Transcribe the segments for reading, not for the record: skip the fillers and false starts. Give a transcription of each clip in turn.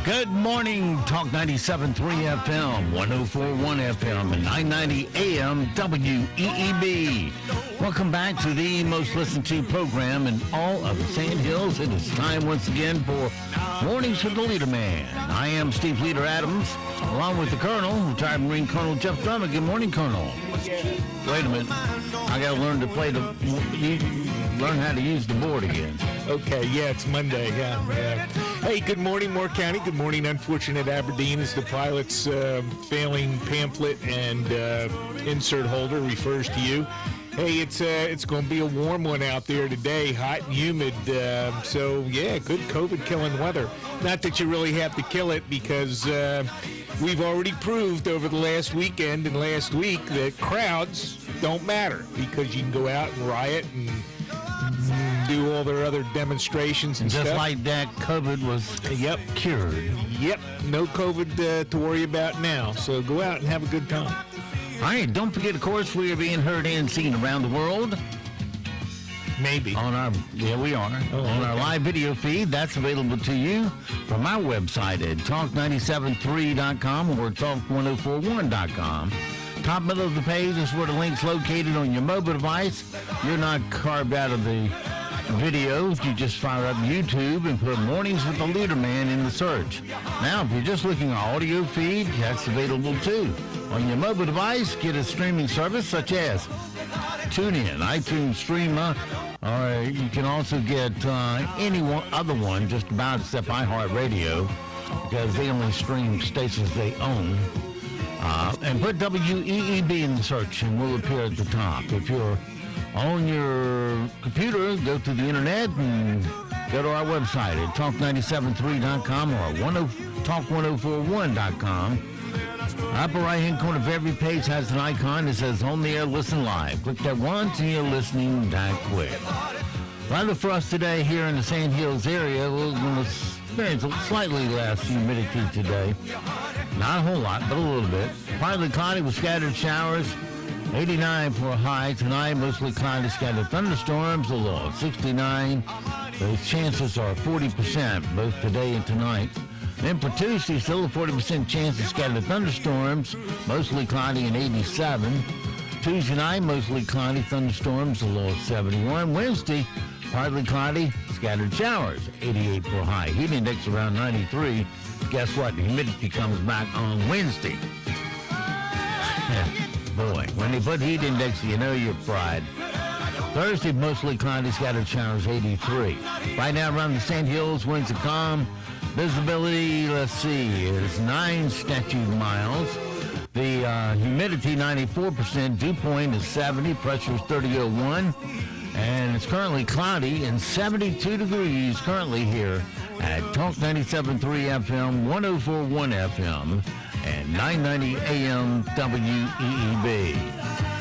Good morning, Talk 97.3 FM, 104.1 FM, and 990 AM WEEB. Welcome back to the most listened to program in all of the Sand Hills. It is time once again for Mornings with the Leader Man. I am Steve Leader Adams, along with the Colonel, retired Marine Colonel Jeff Drummond. Good morning, Colonel. Wait a minute. I got to learn to learn how to use the board again. Okay, yeah, it's Monday, yeah. Hey, good morning, Moore County. Good morning, unfortunate Aberdeen, is the pilot's failing pamphlet and insert holder refers to you. Hey, it's going to be a warm one out there today, hot and humid. So, yeah, good COVID-killing weather. Not that you really have to kill it because we've already proved over the last weekend and last week that crowds don't matter because you can go out and riot and do all their other demonstrations and just stuff. Like that, COVID was cured. Yep, no COVID to worry about now. So go out and have a good time. All right, don't forget, of course, we are being heard and seen around the world. Maybe. We are. On our live video feed, that's available to you from our website at talk973.com or talk1041.com. Top middle of the page is where the link's located on your mobile device. You're not carved out of the video. You just fire up YouTube and put Mornings with the Leader Man in the search. Now, if you're just looking at audio feed, that's available too. On your mobile device, get a streaming service such as TuneIn, iTunes, Streamer, or you can also get any other one just about except iHeartRadio because they only stream stations they own. And put WEEB in the search and we'll appear at the top. If you're on your computer, go to the internet and go to our website at talk973.com or talk1041.com. Upper right-hand corner of every page has an icon that says On the Air, Listen Live. Click that once and you're listening that quick. Rather for us today here in the Sand Hills area, we're going to experience slightly less humidity today. Not a whole lot, but a little bit. Partly cloudy with scattered showers. 89 for a high. Tonight, mostly cloudy, scattered thunderstorms. A low of 69. Those chances are 40% both today and tonight. Then for Tuesday, still a 40% chance of scattered thunderstorms. Mostly cloudy and 87. Tuesday night, mostly cloudy, thunderstorms. A low of 71. Wednesday, partly cloudy, scattered showers. 88 for a high. Heat index around 93. Guess what? The humidity comes back on Wednesday. Boy, when they put heat index, you know you're fried. Thursday, mostly cloudy, scattered showers, 83. Right now around the Sand Hills, winds are calm. Visibility, let's see, is 9 statute miles. The humidity, 94%. Dew point is 70. Pressure is 3001. And it's currently cloudy and 72 degrees currently here at Talk 97.3 FM, 104.1 FM, and 990 AM WEEB.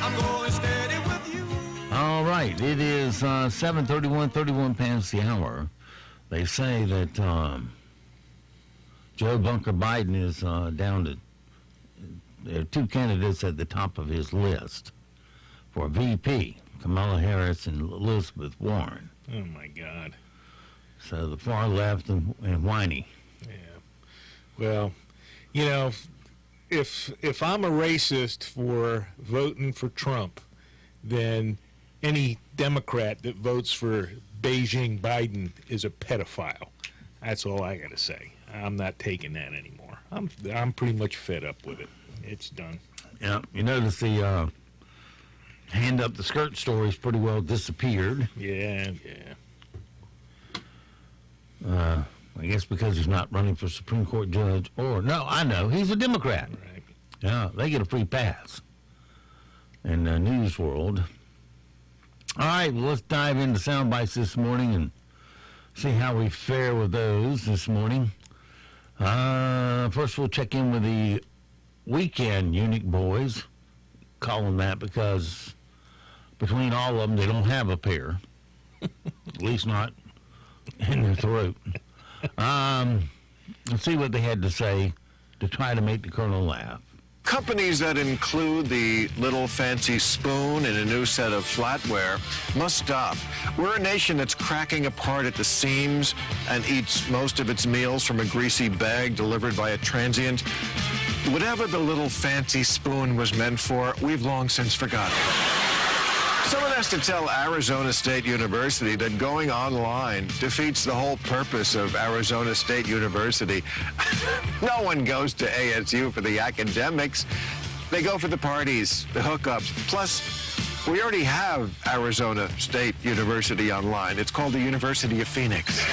I'm going steady with you. All right, it is 7:31 past the hour. They say that Joe Bunker Biden is down to there are two candidates at the top of his list for VP. Kamala Harris and Elizabeth Warren. Oh, my God. So the far left and whiny. Yeah. Well, you know, if I'm a racist for voting for Trump, then any Democrat that votes for Beijing Biden is a pedophile. That's all I got to say. I'm not taking that anymore. I'm pretty much fed up with it. It's done. Yeah. You notice the hand up the skirt story's pretty well disappeared. Yeah. I guess because he's not running for Supreme Court judge or, no, I know, he's a Democrat. Right. Yeah, they get a free pass in the news world. All right, well, let's dive into sound bites this morning and see how we fare with those this morning. First, we'll check in with the weekend Unique Boys. Call them that because between all of them, they don't have a pair. At least not in their throat. Let's see what they had to say to try to make the Colonel laugh. Companies that include the little fancy spoon in a new set of flatware must stop. We're a nation that's cracking apart at the seams and eats most of its meals from a greasy bag delivered by a transient. Whatever the little fancy spoon was meant for, we've long since forgotten. Someone has to tell Arizona State University that going online defeats the whole purpose of Arizona State University. No one goes to ASU for the academics. They go for the parties, the hookups. Plus, we already have Arizona State University online. It's called the University of Phoenix.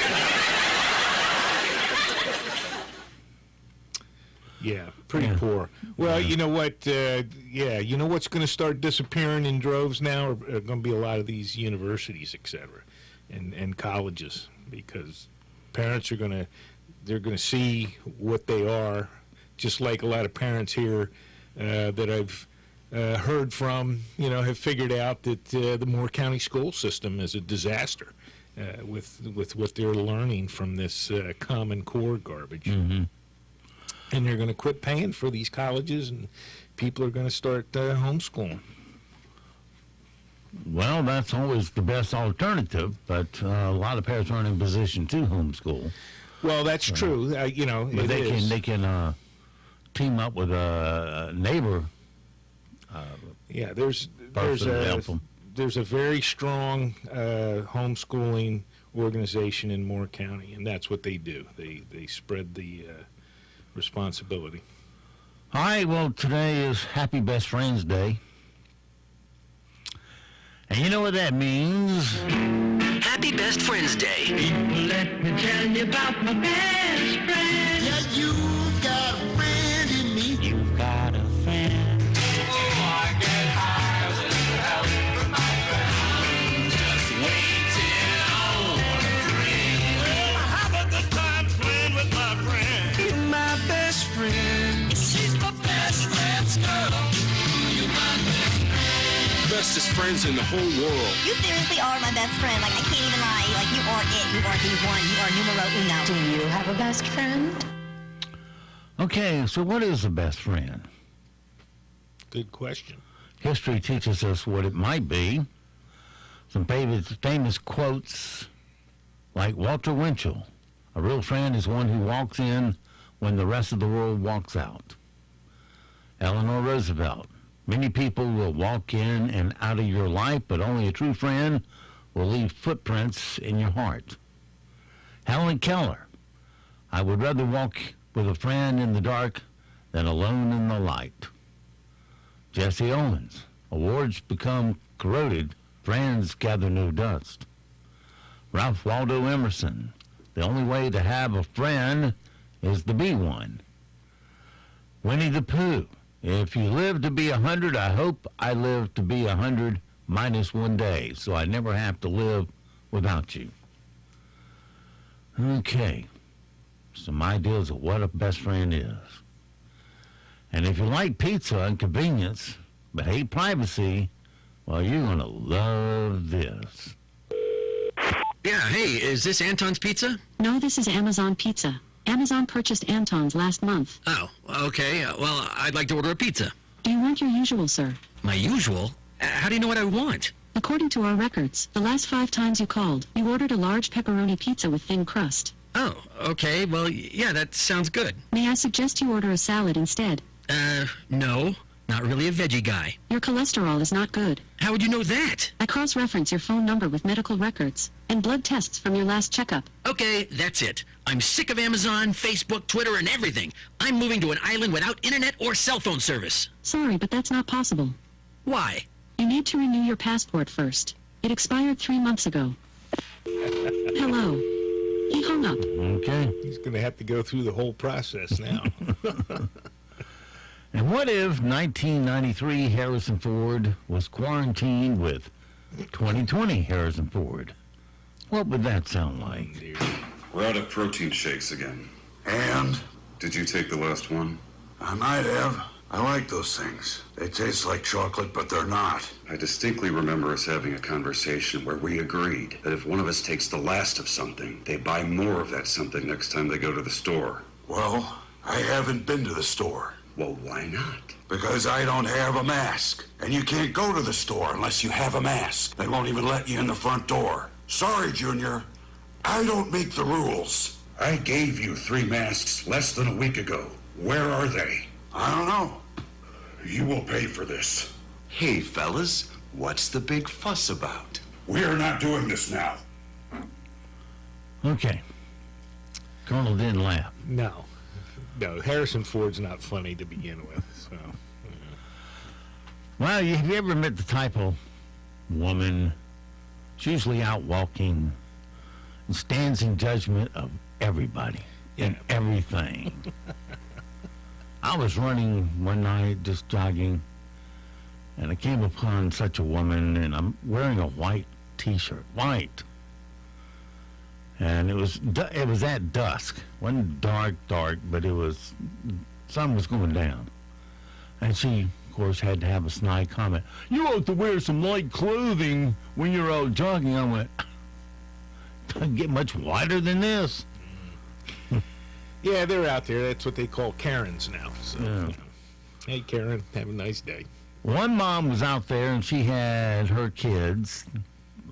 Yeah, pretty poor. Well, you know what? You know what's going to start disappearing in droves now are going to be a lot of these universities, et cetera, and colleges, because parents are going to see what they are, just like a lot of parents here that I've heard from, have figured out that the Moore County school system is a disaster with what they're learning from this Common Core garbage. Mm-hmm. And they're going to quit paying for these colleges, and people are going to start homeschooling. Well, that's always the best alternative, but a lot of parents aren't in position to homeschool. Well, that's true. But they can team up with a neighbor. There's a very strong homeschooling organization in Moore County, and that's what they do. They spread the responsibility. All right, well, today is Happy Best Friends Day. And you know what that means? Happy Best Friends Day. Let me tell you about my best friend. Yeah, you've got a friend in me. You've got a friend. Oh, I get high with the help from my friend. Just waiting on a friend. Well, I have a good time playing with my friend. You're my best friend. She's my best friend's girl. You're my best friend. Bestest friends in the whole world. You seriously are my best friend. Like, I can't even lie. Like, you are it. You are the one. You are numero uno. Do you have a best friend? Okay, so what is a best friend? Good question. History teaches us what it might be. Some famous quotes, like Walter Winchell. A real friend is one who walks in when the rest of the world walks out. Eleanor Roosevelt. Many people will walk in and out of your life, but only a true friend will leave footprints in your heart. Helen Keller. I would rather walk with a friend in the dark than alone in the light. Jesse Owens. Awards become corroded. Friends gather no dust. Ralph Waldo Emerson. The only way to have a friend is to be one. Winnie the Pooh. If you live to be 100, I hope I live to be 100 minus 1 day, so I never have to live without you. Okay, some ideas of what a best friend is. And if you like pizza and convenience, but hate privacy, well, you're going to love this. Yeah, hey, is this Anton's Pizza? No, this is Amazon Pizza. Amazon purchased Anton's last month. Oh, okay. Well, I'd like to order a pizza. Do you want your usual, sir? My usual? How do you know what I want? According to our records, the last 5 times you called, you ordered a large pepperoni pizza with thin crust. Oh, okay. Well, yeah, that sounds good. May I suggest you order a salad instead? No. Not really a veggie guy. Your cholesterol is not good. How would you know that? I cross-reference your phone number with medical records and blood tests from your last checkup. Okay, that's it. I'm sick of Amazon, Facebook, Twitter, and everything. I'm moving to an island without internet or cell phone service. Sorry, but that's not possible. Why? You need to renew your passport first. It expired 3 months ago. Hello. He hung up. Okay. He's going to have to go through the whole process now. And what if 1993 Harrison Ford was quarantined with 2020 Harrison Ford? What would that sound like? We're out of protein shakes again. And? Did you take the last one? I might have. I like those things. They taste like chocolate, but they're not. I distinctly remember us having a conversation where we agreed that if one of us takes the last of something, they buy more of that something next time they go to the store. Well, I haven't been to the store. Well, why not? Because I don't have a mask. And you can't go to the store unless you have a mask. They won't even let you in the front door. Sorry, Junior. I don't make the rules. I gave you 3 masks less than a week ago. Where are they? I don't know. You will pay for this. Hey, fellas, what's the big fuss about? We are not doing this now. Okay. Colonel didn't laugh. No, Harrison Ford's not funny to begin with. So, Well, have you ever met the type of woman, she's usually out walking, and stands in judgment of everybody and everything? I was running one night, just jogging, and I came upon such a woman, and I'm wearing a white T-shirt, white. And it was at dusk. It wasn't dark, but it was, sun was going down. And she, of course, had to have a snide comment. You ought to wear some light clothing when you're out jogging. I went, doesn't get much whiter than this. yeah, they're out there. That's what they call Karens now. So, Yeah. Hey, Karen, have a nice day. One mom was out there, and she had her kids,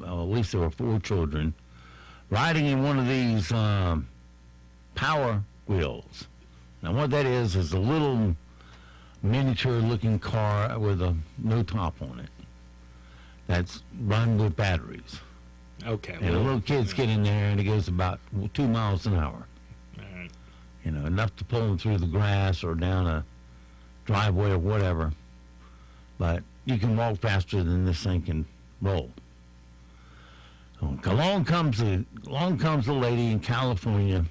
well, at least there were 4 children, riding in one of these power wheels. Now, what that is a little miniature-looking car with no top on it that's run with batteries. Okay. And the little kids get in there, and it goes about 2 miles an hour. All right. You know, enough to pull them through the grass or down a driveway or whatever. But you can walk faster than this thing can roll. Along comes the lady in California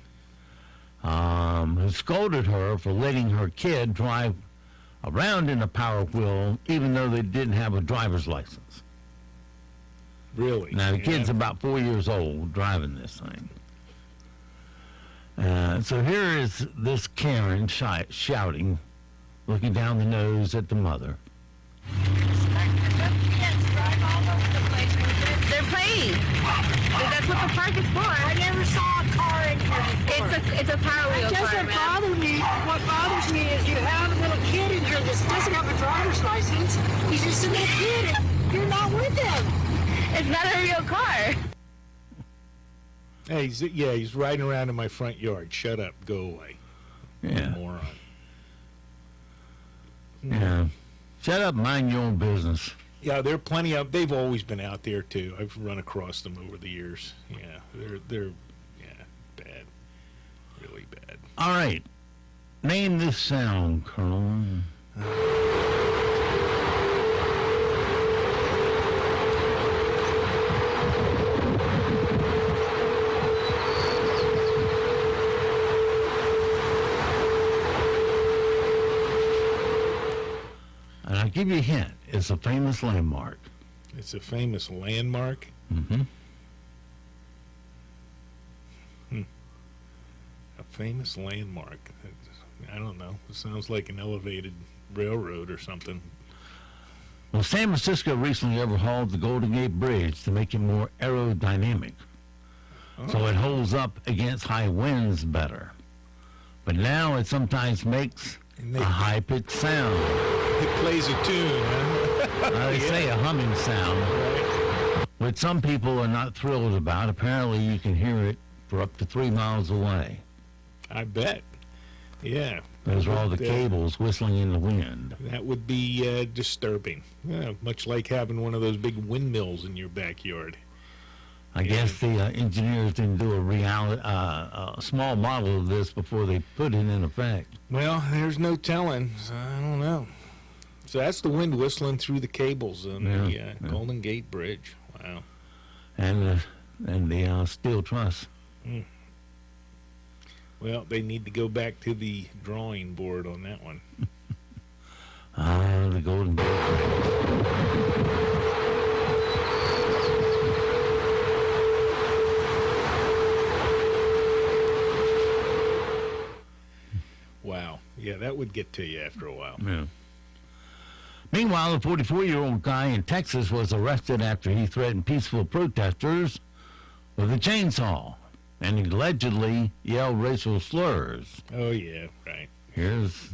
who scolded her for letting her kid drive around in a power wheel even though they didn't have a driver's license. Really? Now, the kid's about 4 years old driving this thing. So here is this Karen shouting, looking down the nose at the mother. They're playing. That's what the park is for. I never saw a car in here. It's a power wheel car, man. What bothers me is you have a little kid in here that doesn't have a driver's license. He's just a little kid, and you're not with him. It's not a real car. Hey, he's riding around in my front yard. Shut up. Go away. Yeah. Moron. Yeah. Shut up, mind your own business. Yeah, there are plenty of. They've always been out there too. I've run across them over the years. Yeah, they're bad, really bad. All right, name this sound, Colonel. And I'll give you a hint. It's a famous landmark. It's a famous landmark. Mm-hmm. A famous landmark. I don't know. It sounds like an elevated railroad or something. Well, San Francisco recently overhauled the Golden Gate Bridge to make it more aerodynamic, so it holds up against high winds better. But now it sometimes makes a high-pitched sound. It plays a tune, huh? They say a humming sound, which some people are not thrilled about. Apparently, you can hear it for up to 3 miles away. I bet. Yeah. Those are all the cables whistling in the wind. That would be disturbing. Yeah, much like having one of those big windmills in your backyard. I guess the engineers didn't do a small model of this before they put it in effect. Well, there's no telling. So I don't know. So that's the wind whistling through the cables on the Golden Gate Bridge. Wow. And the steel truss. Mm. Well, they need to go back to the drawing board on that one. The Golden Gate Bridge. Wow. Yeah, that would get to you after a while. Yeah. Meanwhile, a 44-year-old guy in Texas was arrested after he threatened peaceful protesters with a chainsaw and he allegedly yelled racial slurs. Oh, yeah, right. Here's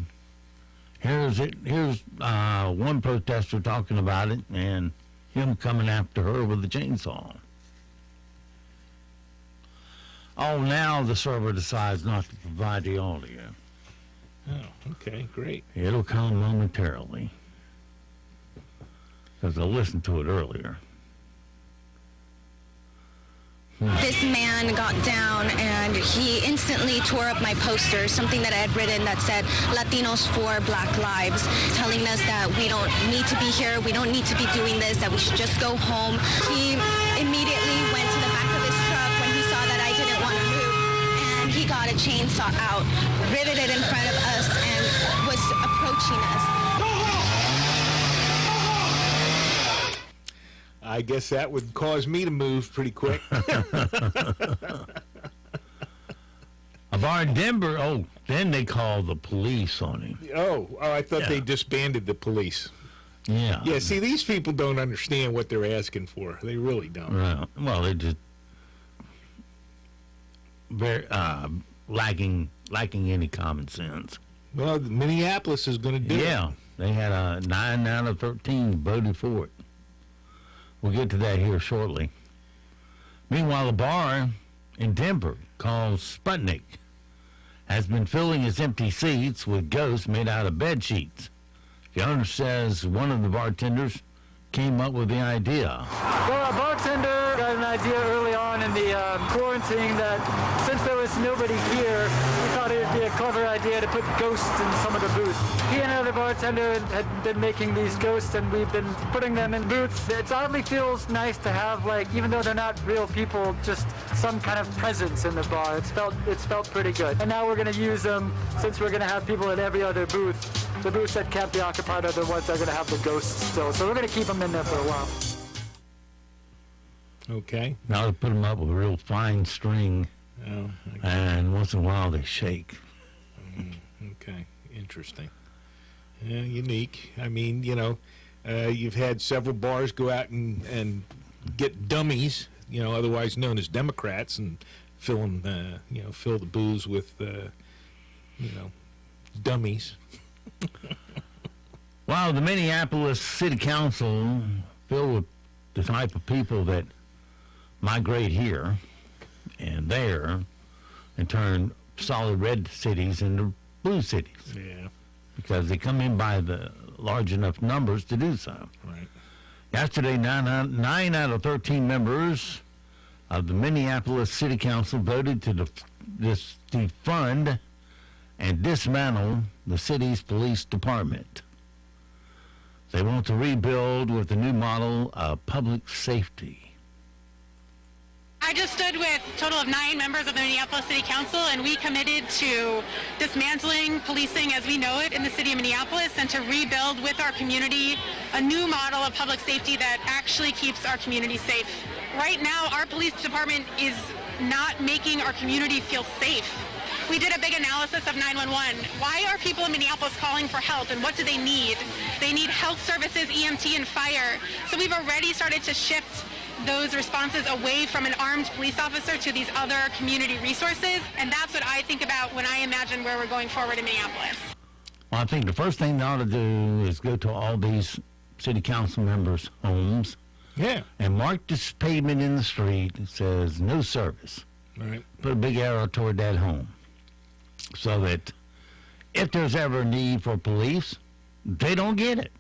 Here's one protester talking about it, and him coming after her with a chainsaw. Oh, now the server decides not to provide the audio. Oh, okay, great. It'll come momentarily, because I listened to it earlier. This man got down and he instantly tore up my poster, something that I had written that said Latinos for Black Lives, telling us that we don't need to be here, we don't need to be doing this, that we should just go home. He immediately went to the back of his truck when he saw that I didn't want to move, and he got a chainsaw out, riveted in front of us, and was approaching us. I guess that would cause me to move pretty quick. A bar in Denver, then they called the police on him. Oh, I thought they disbanded the police. Yeah. Yeah, see, these people don't understand what they're asking for. They really don't. Right. Well, they just very lacking any common sense. Well, Minneapolis is going to do it. Yeah, they had a 9 out of 13 voted for it. We'll get to that here shortly. Meanwhile, a bar in Denver called Sputnik has been filling its empty seats with ghosts made out of bed sheets. The owner says one of the bartenders came up with the idea. Well, a bartender got an idea early on in the quarantine that since there was nobody here, we thought it would be a clever idea to put ghosts in some of the booths. He and another bartender had been making these ghosts, and we've been putting them in booths. It oddly feels nice to have, like, even though they're not real people, just some kind of presence in the bar. It's felt pretty good. And now we're going to use them, since we're going to have people in every other booth. The booths that can't be occupied are the ones that are going to have the ghosts still. So we're going to keep them in there for a while. Okay. Now they put them up with a real fine string, and once in a while they shake. Okay, interesting. Yeah, unique. I mean, you've had several bars go out and get dummies, otherwise known as Democrats, and fill the booze with, dummies. Well, the Minneapolis City Council, filled with the type of people that migrate here and there and turn solid red cities into blue cities. Yeah. Because they come in by the large enough numbers to do so. Right. Yesterday, 9 out of 13 members of the Minneapolis City Council voted to defund and dismantle the city's police department. They want to rebuild with a new model of public safety. I just stood with a total of 9 members of the Minneapolis City Council, and we committed to dismantling policing as we know it in the city of Minneapolis and to rebuild with our community a new model of public safety that actually keeps our community safe. Right now, our police department is not making our community feel safe. We did a big analysis of 911. Why are people in Minneapolis calling for help, and what do they need? They need health services, EMT, and fire. So we've already started to shift those responses away from an armed police officer to these other community resources, and that's what I think about when I imagine where we're going forward in Minneapolis. Well, I think the first thing they ought to do is go to all these city council members' homes and mark this pavement in the street that says no service. Right. Put a big arrow toward that home so that if there's ever a need for police, they don't get it.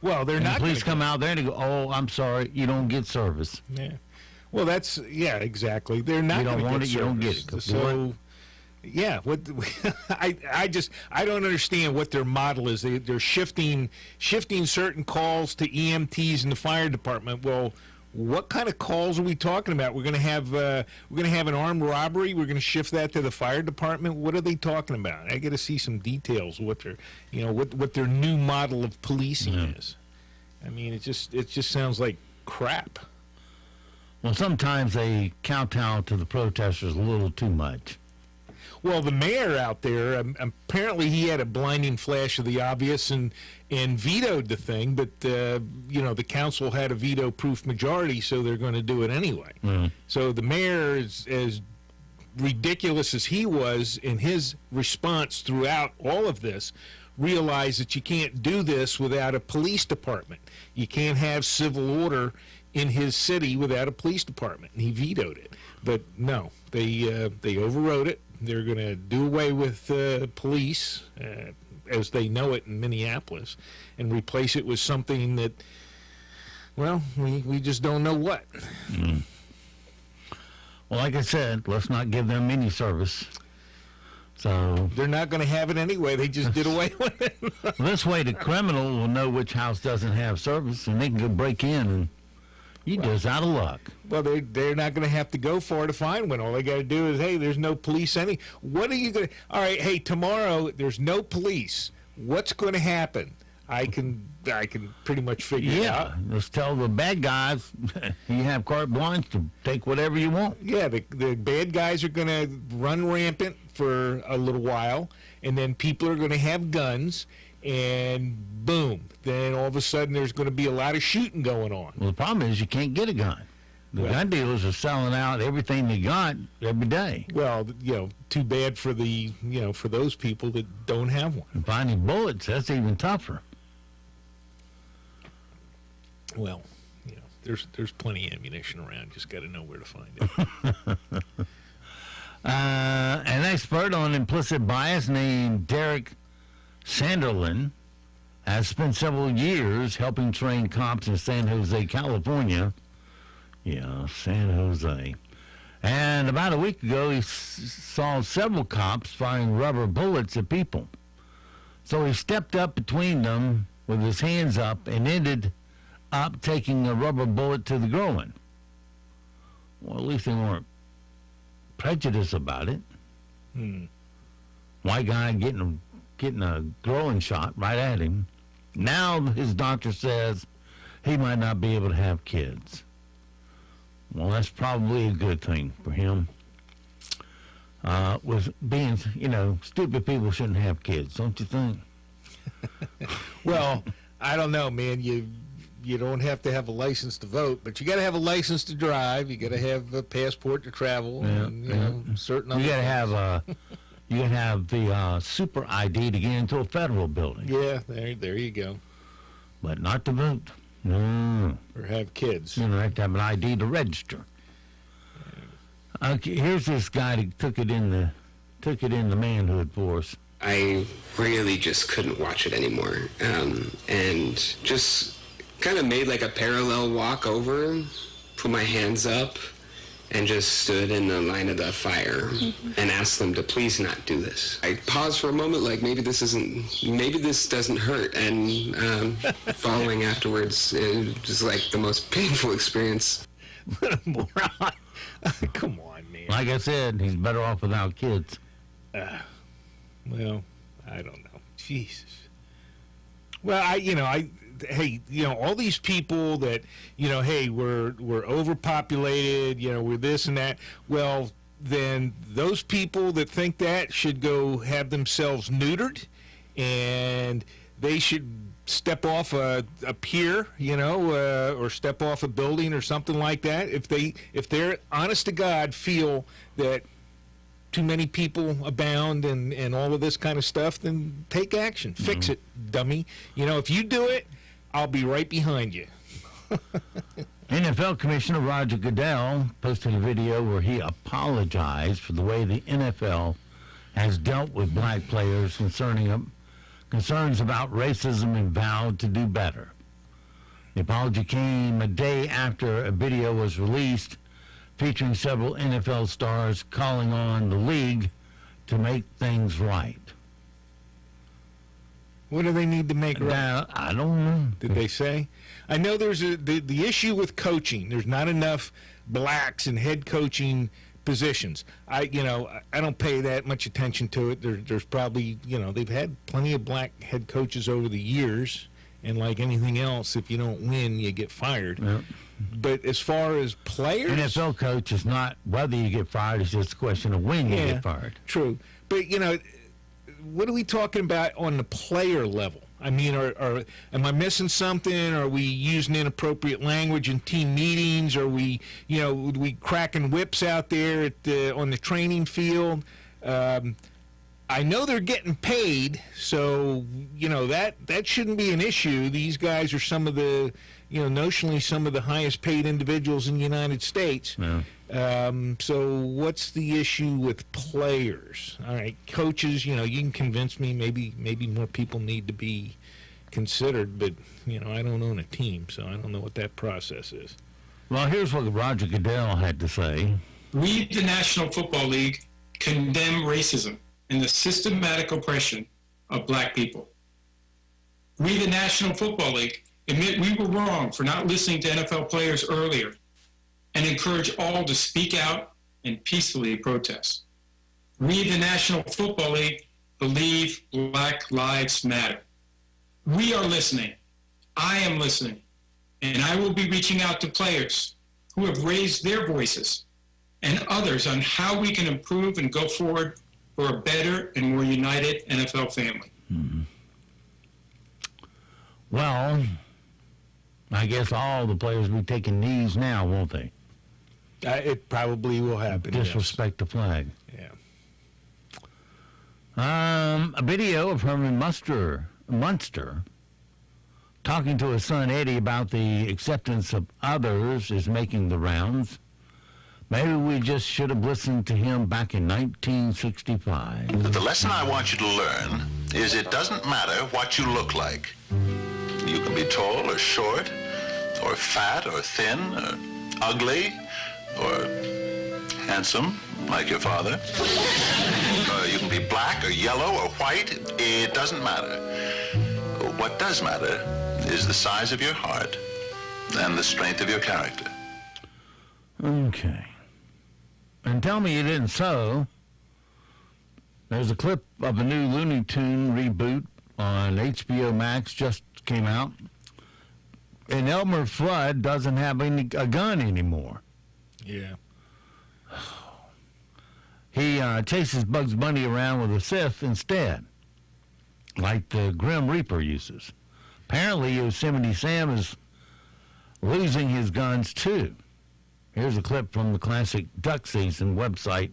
Well, they're and not. The police come out there and they go, "Oh, I'm sorry, you don't get service." Yeah. Well, exactly. They're not. You don't want it, you don't get it. So, yeah. What I don't understand what their model is. They're shifting certain calls to EMTs and the fire department. Well, what kind of calls are we talking about? We're going to have an armed robbery. We're going to shift that to the fire department. What are they talking about? I got to see some details. What their what their new model of policing is. I mean, it just sounds like crap. Well, sometimes they kowtow to the protesters a little too much. Well, the mayor out there, apparently he had a blinding flash of the obvious and vetoed the thing, but, the council had a veto-proof majority, so they're going to do it anyway. So the mayor, is as ridiculous as he was in his response throughout all of this, realize that you can't do this without a police department. You can't have civil order in his city without a police department, and he vetoed it. But no, they overrode it. They're going to do away with police as they know it in Minneapolis and replace it with something that, well, we just don't know what. Mm. Well, like I said, let's not give them any service. So they're not going to have it anyway. They just did away with it. This way, the criminal will know which house doesn't have service, and they can go break in, and you're just out of luck. Well, they're not going to have to go far to find one. All they got to do is, hey, there's no police any. What are you going to? All right, hey, tomorrow there's no police. What's going to happen? I can pretty much figure it out. Yeah, just tell the bad guys you have carte blanche to take whatever you want. Yeah, the bad guys are going to run rampant for a little while, and then people are going to have guns, and boom, then all of a sudden there's going to be a lot of shooting going on. Well, the problem is you can't get a gun. The gun dealers are selling out everything they got every day. Well, too bad for for those people that don't have one. And finding bullets, that's even tougher. Well, there's plenty of ammunition around. Just got to know where to find it. An expert on implicit bias named Derek Sanderlin has spent several years helping train cops in San Jose, California. Yeah, San Jose. And about a week ago, he saw several cops firing rubber bullets at people. So he stepped up between them with his hands up and ended up taking a rubber bullet to the groin. Well, at least they weren't prejudiced about it. White guy getting a groin shot right at him. Now his doctor says he might not be able to have kids. Well, that's probably a good thing for him. With being, stupid people shouldn't have kids, don't you think? Well, I don't know, man. You don't have to have a license to vote, but you got to have a license to drive. You got to have a passport to travel. Certain. You got to have you got to have the super ID to get into a federal building. Yeah, there you go. But not to vote. No. Or have kids. You have to have an ID to register. Okay, here's this guy that took it in the manhood for us. I really just couldn't watch it anymore, and just kind of made like a parallel walk over, put my hands up, and just stood in the line of the fire and asked them to please not do this. I paused for a moment, like maybe this doesn't hurt, and following afterwards, it was like the most painful experience. What a moron. Come on, man. Like I said, he's better off without kids. Well, I don't know. Jesus. Well, hey, all these people that, hey, we're overpopulated, we're this and that. Well, then those people that think that should go have themselves neutered, and they should step off a pier, or step off a building or something like that. If they're honest to God feel that too many people abound and all of this kind of stuff, then take action. Fix it, dummy. If you do it, I'll be right behind you. NFL Commissioner Roger Goodell posted a video where he apologized for the way the NFL has dealt with black players concerns about racism and vowed to do better. The apology came a day after a video was released featuring several NFL stars calling on the league to make things right. What do they need to make right? Now, I don't know. Did they say? I know there's the issue with coaching. There's not enough blacks in head coaching positions. I don't pay that much attention to it. There's probably, they've had plenty of black head coaches over the years, and like anything else, if you don't win, you get fired. Yep. But as far as players, NFL coach is not whether you get fired, it's just a question of when you get fired. True. But what are we talking about on the player level? I mean, am I missing something? Are we using inappropriate language in team meetings? Are we, we cracking whips out there on the training field? I know they're getting paid, so, that shouldn't be an issue. These guys are some of the, notionally some of the highest paid individuals in the United States. Yeah. So what's the issue with players? All right, coaches, you can convince me maybe more people need to be considered, but, I don't own a team, so I don't know what that process is. Well, here's what Roger Goodell had to say. We, the National Football League, condemn racism and the systematic oppression of black people. We, the National Football League, admit we were wrong for not listening to NFL players earlier and encourage all to speak out and peacefully protest. We, the National Football League, believe Black Lives Matter. We are listening. I am listening. And I will be reaching out to players who have raised their voices and others on how we can improve and go forward for a better and more united NFL family. Mm-hmm. Well, I guess all the players will be taking knees now, won't they? It probably will happen. Disrespect the flag. Yeah. A video of Herman Munster talking to his son Eddie about the acceptance of others is making the rounds. Maybe we just should have listened to him back in 1965. The lesson I want you to learn is it doesn't matter what you look like. You can be tall or short, or fat or thin, or ugly, or handsome, like your father. You can be black or yellow or white. It doesn't matter. What does matter is the size of your heart and the strength of your character. Okay. And tell me you didn't sew. There's a clip of a new Looney Tune reboot on HBO Max just came out. And Elmer Fudd doesn't have a gun anymore. Yeah. He chases Bugs Bunny around with a scythe instead, like the Grim Reaper uses. Apparently, Yosemite Sam is losing his guns, too. Here's a clip from the classic duck season website,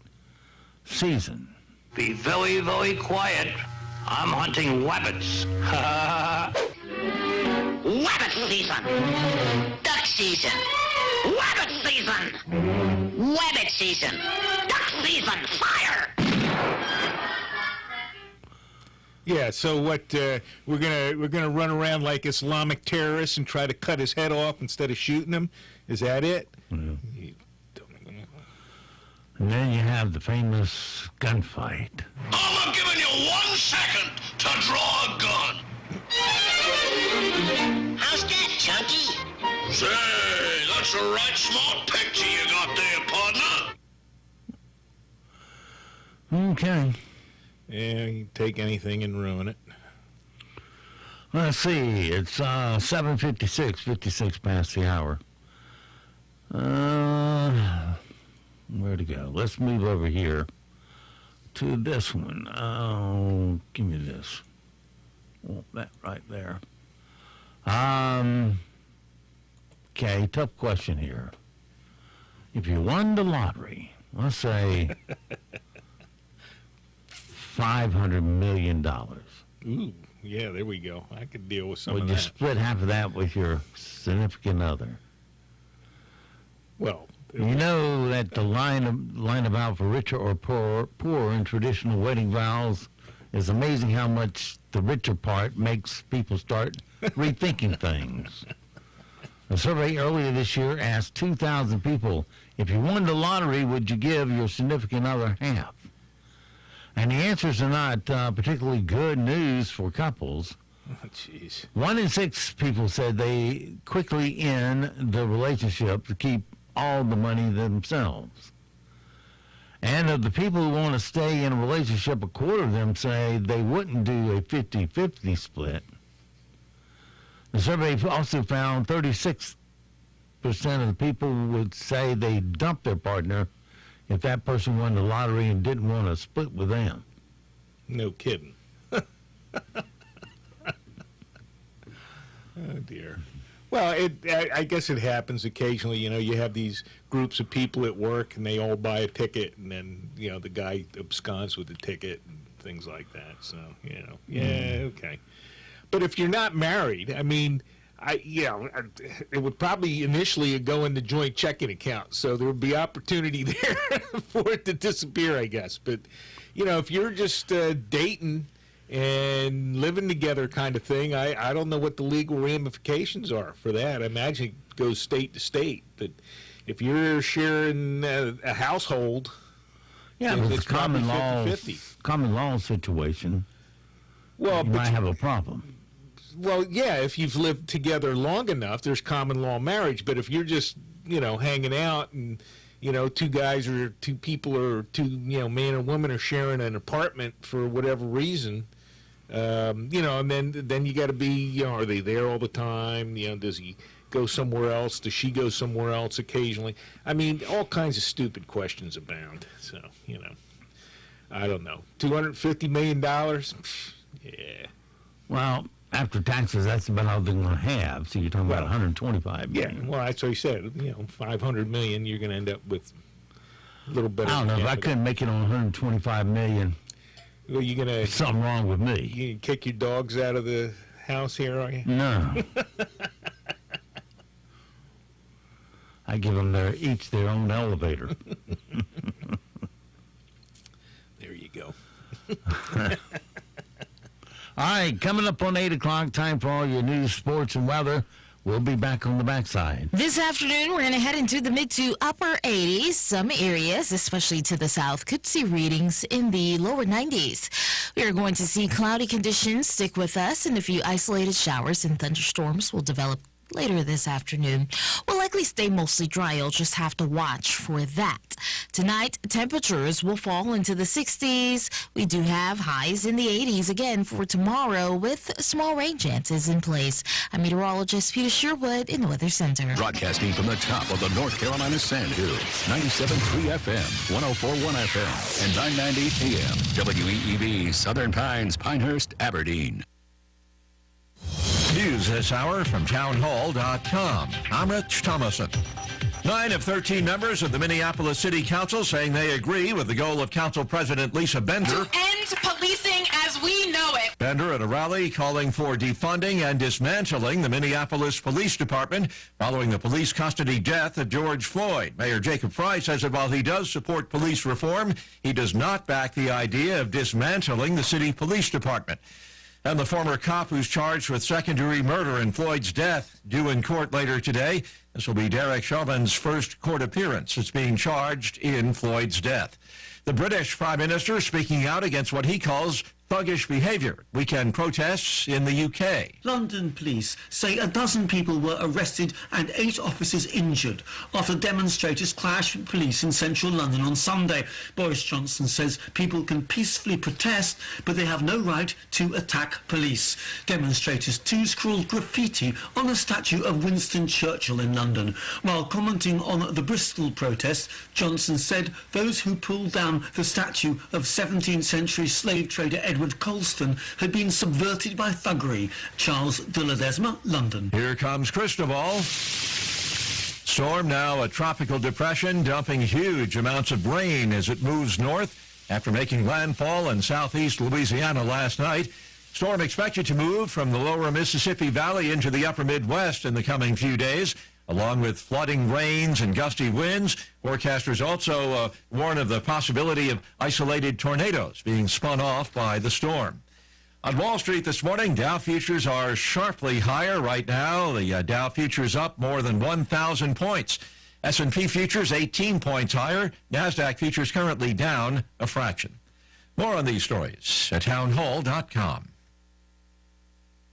Season. Be very, very quiet. I'm hunting rabbits. Rabbit season! Duck season! Rabbit season! Rabbit season! Duck season! Fire! Yeah, so what, we're gonna run around like Islamic terrorists and try to cut his head off instead of shooting him? Is that it? Yeah. And then you have the famous gunfight. I'm giving you 1 second to draw a gun. How's that, Chunky? Say, that's a right smart picture you got there, partner. Okay. Yeah, you can take anything and ruin it. Let's see. It's 7:56, 56 past the hour. Where to go? Let's move over here to this one. Oh, give me this. Oh, that right there. Okay, tough question here. If you won the lottery, let's say $500 million. Ooh, yeah, there we go. I could deal with some Would of you that. split half of that with your significant other? Well, you know that the line about for richer or poor in traditional wedding vows is amazing how much the richer part makes people start rethinking things. A survey earlier this year asked 2,000 people, if you won the lottery, would you give your significant other half? And the answers are not particularly good news for couples. Oh, jeez. 1 in 6 people said they quickly end the relationship to keep all the money themselves. And of the people who want to stay in a relationship, a quarter of them say they wouldn't do a 50-50 split. The survey also found 36% of the people would say they'd dump their partner if that person won the lottery and didn't want to split with them. No kidding. Oh, dear. Well, I guess it happens occasionally. You know, you have these groups of people at work, and they all buy a ticket, and then, you know, the guy absconds with the ticket, and things like that. So, okay. But if you're not married, I mean, it would probably initially go into joint checking account, so there would be opportunity there for it to disappear, I guess. But, if you're just dating and living together kind of thing, I don't know what the legal ramifications are for that. I imagine it goes state to state. But if you're sharing a household, it's probably common 50-50. Common law situation. Well, you might have a problem. Well, yeah, if you've lived together long enough, there's common law marriage. But if you're just, hanging out and, two guys or two people or two, man and woman are sharing an apartment for whatever reason, and then you got to be, are they there all the time? Does he go somewhere else? Does she go somewhere else occasionally? I mean, all kinds of stupid questions abound. So, I don't know. $250 million? Yeah. Well, after taxes, that's about all they're going to have. So you're talking about $125 million. Yeah, well, that's what he said. $500 million, you're going to end up with a little better. I don't know. If I couldn't make it on $125 million, well, you're going to... something wrong with me. You gonna kick your dogs out of the house here, are you? No. I give them each their own elevator. There you go. All right, coming up on 8 o'clock, time for all your news, sports, and weather. We'll be back on the backside. This afternoon, we're going to head into the mid to upper 80s. Some areas, especially to the south, could see readings in the lower 90s. We are going to see cloudy conditions stick with us, and a few isolated showers and thunderstorms will develop later this afternoon. We'll likely stay mostly dry. You'll just have to watch for that. Tonight, temperatures will fall into the 60s. We do have highs in the 80s again for tomorrow with small rain chances in place. I'm meteorologist Peter Sherwood in the Weather Center. Broadcasting from the top of the North Carolina Sand Hills, 97.3 FM, 104.1 FM, and 990 AM, WEEB, Southern Pines, Pinehurst, Aberdeen. News this hour from townhall.com. I'm Rich Thomason. 9 of 13 members of the Minneapolis City Council saying they agree with the goal of Council President Lisa Bender to end policing as we know it. Bender at a rally calling for defunding and dismantling the Minneapolis Police Department following the police custody death of George Floyd. Mayor Jacob Frey says that while he does support police reform, he does not back the idea of dismantling the city police department. And the former cop who's charged with second-degree murder in Floyd's death due in court later today. This will be Derek Chauvin's first court appearance. It's being charged in Floyd's death. The British Prime Minister speaking out against what he calls thuggish behavior. Weekend protests in the UK. London police say a dozen people were arrested and 8 officers injured after demonstrators clashed with police in central London on Sunday. Boris Johnson says people can peacefully protest, but they have no right to attack police. Demonstrators too scrawled graffiti on a statue of Winston Churchill in London. While commenting on the Bristol protest, Johnson said those who pulled down the statue of 17th century slave trader Edward Colston had been subverted by thuggery. Charles de Ledesma, London. Here comes Cristobal. Storm now a tropical depression, dumping huge amounts of rain as it moves north after making landfall in southeast Louisiana last night. Storm expected to move from the lower Mississippi Valley into the upper Midwest in the coming few days, along with flooding rains and gusty winds. Forecasters also warn of the possibility of isolated tornadoes being spun off by the storm. On Wall Street this morning, Dow futures are sharply higher right now. The Dow futures up more than 1,000 points. S&P futures 18 points higher. NASDAQ futures currently down a fraction. More on these stories at townhall.com.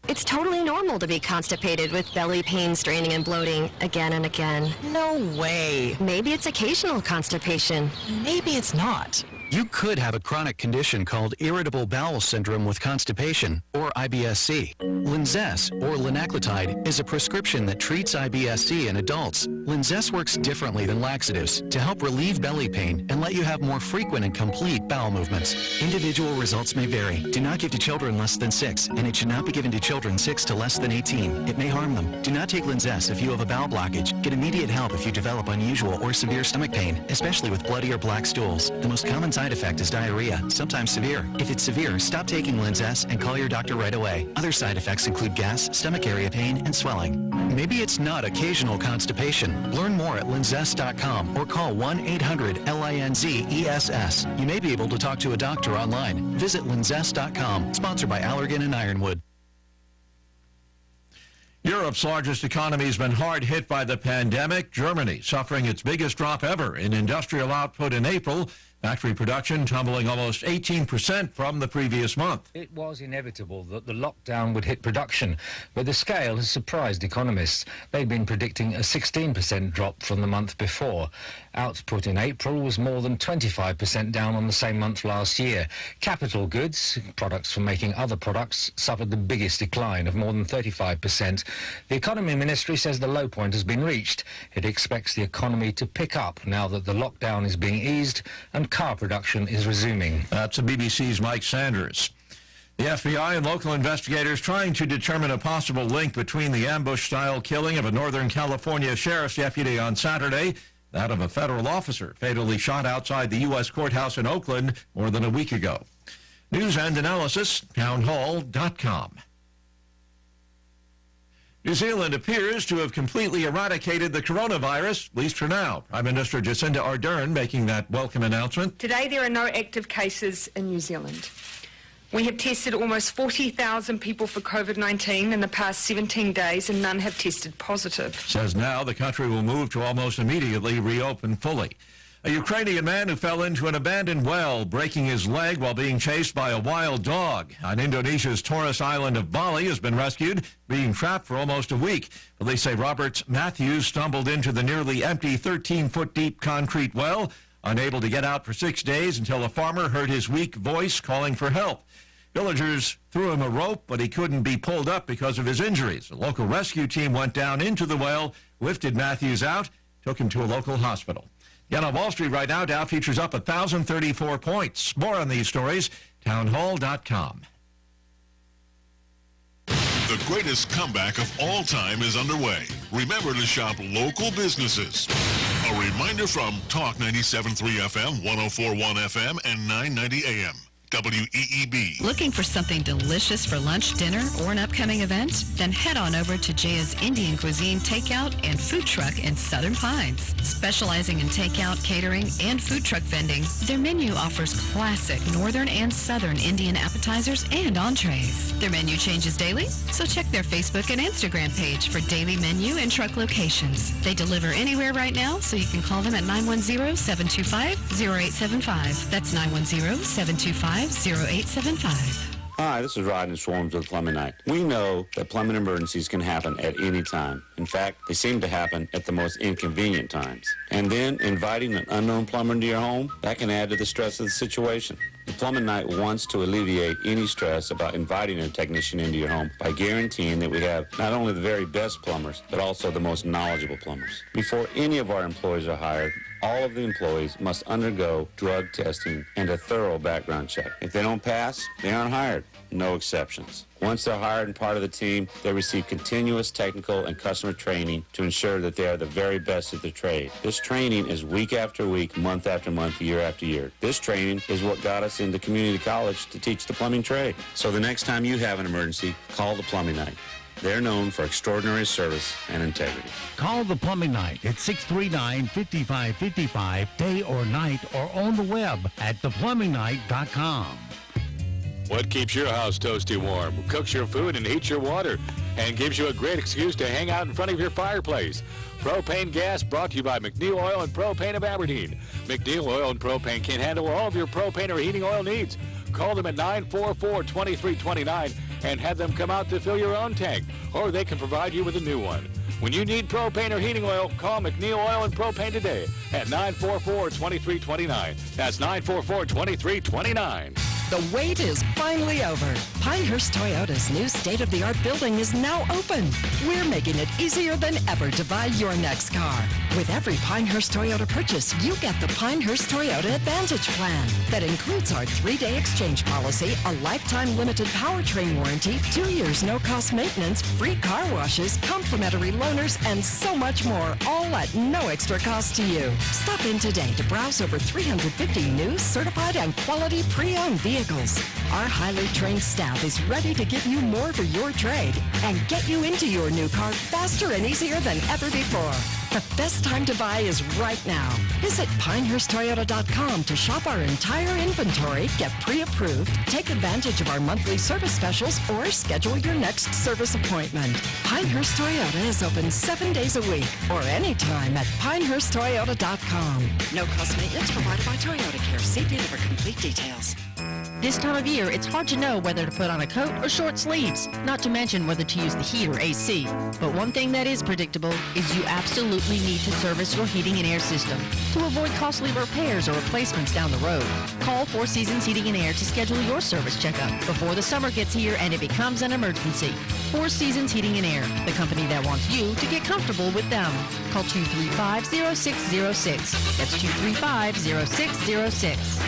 It's totally normal to be constipated with belly pain, straining, and bloating again and again. No way. Maybe it's occasional constipation. Maybe it's not. You could have a chronic condition called irritable bowel syndrome with constipation, or IBS-C. Linzess, or linaclotide, is a prescription that treats IBS-C in adults. Linzess works differently than laxatives to help relieve belly pain and let you have more frequent and complete bowel movements. Individual results may vary. Do not give to children less than 6, and it should not be given to children 6 to less than 18. It may harm them. Do not take Linzess if you have a bowel blockage. Get immediate help if you develop unusual or severe stomach pain, especially with bloody or black stools. The most common side side effect is diarrhea, sometimes severe. If it's severe, stop taking Linzess and call your doctor right away. Other side effects include gas, stomach area pain, and swelling. Maybe it's not occasional constipation. Learn more at linzess.com or call 1-800-LINZESS. You may be able to talk to a doctor online. Visit linzess.com, sponsored by Allergan and Ironwood. Europe's largest economy has been hard hit by the pandemic. Germany suffering its biggest drop ever in industrial output in April. Factory production tumbling almost 18% from the previous month. It was inevitable that the lockdown would hit production, but the scale has surprised economists. They've been predicting a 16% drop from the month before. Output in April was more than 25% down on the same month last year. Capital goods, products for making other products, suffered the biggest decline of more than 35%. The Economy Ministry says the low point has been reached. It expects the economy to pick up now that the lockdown is being eased and car production is resuming. That's the BBC's Mike Sanders. The FBI and local investigators trying to determine a possible link between the ambush-style killing of a Northern California sheriff's deputy on Saturday, that of a federal officer fatally shot outside the U.S. courthouse in Oakland more than a week ago. News and analysis, townhall.com. New Zealand appears to have completely eradicated the coronavirus, at least for now. Prime Minister Jacinda Ardern making that welcome announcement. Today there are no active cases in New Zealand. We have tested almost 40,000 people for COVID-19 in the past 17 days and none have tested positive. Says now the country will move to almost immediately reopen fully. A Ukrainian man who fell into an abandoned well, breaking his leg while being chased by a wild dog on Indonesia's tourist island of Bali, has been rescued, being trapped for almost a week. Police say Robert Matthews stumbled into the nearly empty 13-foot deep concrete well, unable to get out for 6 days until a farmer heard his weak voice calling for help. Villagers threw him a rope, but he couldn't be pulled up because of his injuries. A local rescue team went down into the well, lifted Matthews out, took him to a local hospital. Again, on Wall Street right now, Dow futures up 1,034 points. More on these stories, townhall.com. The greatest comeback of all time is underway. Remember to shop local businesses. A reminder from Talk 97.3 FM, 104.1 FM, and 990 AM. WEEB. Looking for something delicious for lunch, dinner, or an upcoming event? Then head on over to Jaya's Indian Cuisine Takeout and Food Truck in Southern Pines. Specializing in takeout, catering, and food truck vending, their menu offers classic Northern and Southern Indian appetizers and entrees. Their menu changes daily, so check their Facebook and Instagram page for daily menu and truck locations. They deliver anywhere right now, so you can call them at 910-725-0875. That's 910-725-0875. Hi, this is Rodney Swarms with Plumbing Night. We know that plumbing emergencies can happen at any time. In fact, they seem to happen at the most inconvenient times. And then inviting an unknown plumber into your home, that can add to the stress of the situation. The Plumbing Night wants to alleviate any stress about inviting a technician into your home by guaranteeing that we have not only the very best plumbers, but also the most knowledgeable plumbers. Before any of our employees are hired, all of the employees must undergo drug testing and a thorough background check. If they don't pass, they aren't hired. No exceptions. Once they're hired and part of the team, they receive continuous technical and customer training to ensure that they are the very best at their trade. This training is week after week, month after month, year after year. This training is what got us into community college to teach the plumbing trade. So the next time you have an emergency, call the Plumbing Night. They're known for extraordinary service and integrity. Call the Plumbing Night at 639-5555, day or night, or on the web at theplumbingnight.com. What keeps your house toasty warm, cooks your food and heats your water, and gives you a great excuse to hang out in front of your fireplace? Propane gas brought to you by McNeil Oil and Propane of Aberdeen. McNeil Oil and Propane can handle all of your propane or heating oil needs. Call them at 944-2329 and have them come out to fill your own tank, or they can provide you with a new one. When you need propane or heating oil, call McNeil Oil and Propane today at 944-2329. That's 944-2329. The wait is finally over. Pinehurst Toyota's new state-of-the-art building is now open. We're making it easier than ever to buy your next car. With every Pinehurst Toyota purchase, you get the Pinehurst Toyota Advantage Plan. That includes our 3-day exchange policy, a lifetime limited powertrain warranty, 2 years no-cost maintenance, free car washes, complimentary loaners, and so much more, all at no extra cost to you. Stop in today to browse over 350 new, certified, and quality pre-owned vehicles. Our highly trained staff is ready to give you more for your trade and get you into your new car faster and easier than ever before. The best time to buy is right now. Visit PinehurstToyota.com to shop our entire inventory, get pre-approved, take advantage of our monthly service specials, or schedule your next service appointment. Pinehurst Toyota is open 7 days a week or anytime at PinehurstToyota.com. No cost maintenance provided by Toyota Care. See dealer for complete details. This time of year, it's hard to know whether to put on a coat or short sleeves, not to mention whether to use the heat or AC. But one thing that is predictable is you absolutely need to service your heating and air system to avoid costly repairs or replacements down the road. Call Four Seasons Heating and Air to schedule your service checkup before the summer gets here and it becomes an emergency. Four Seasons Heating and Air, the company that wants you to get comfortable with them. Call 235-0606. That's 235-0606.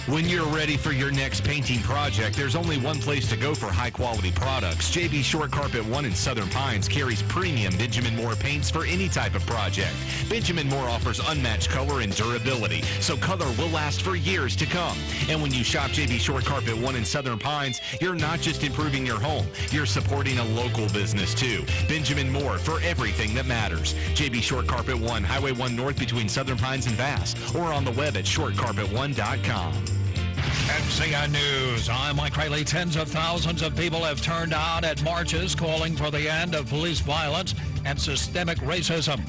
When you're ready for your next painting project, there's only one place to go for high-quality products. JB Short Carpet 1 in Southern Pines carries premium Benjamin Moore paints for any type of project. Benjamin Moore offers unmatched color and durability, so color will last for years to come. And when you shop JB Short Carpet 1 in Southern Pines, you're not just improving your home, you're supporting a local business too. Benjamin Moore, for everything that matters. JB Short Carpet 1, Highway 1 North between Southern Pines and Bass, or on the web at shortcarpet1.com. NCN News. I'm Mike Riley. Tens of thousands of people have turned out at marches calling for the end of police violence and systemic racism.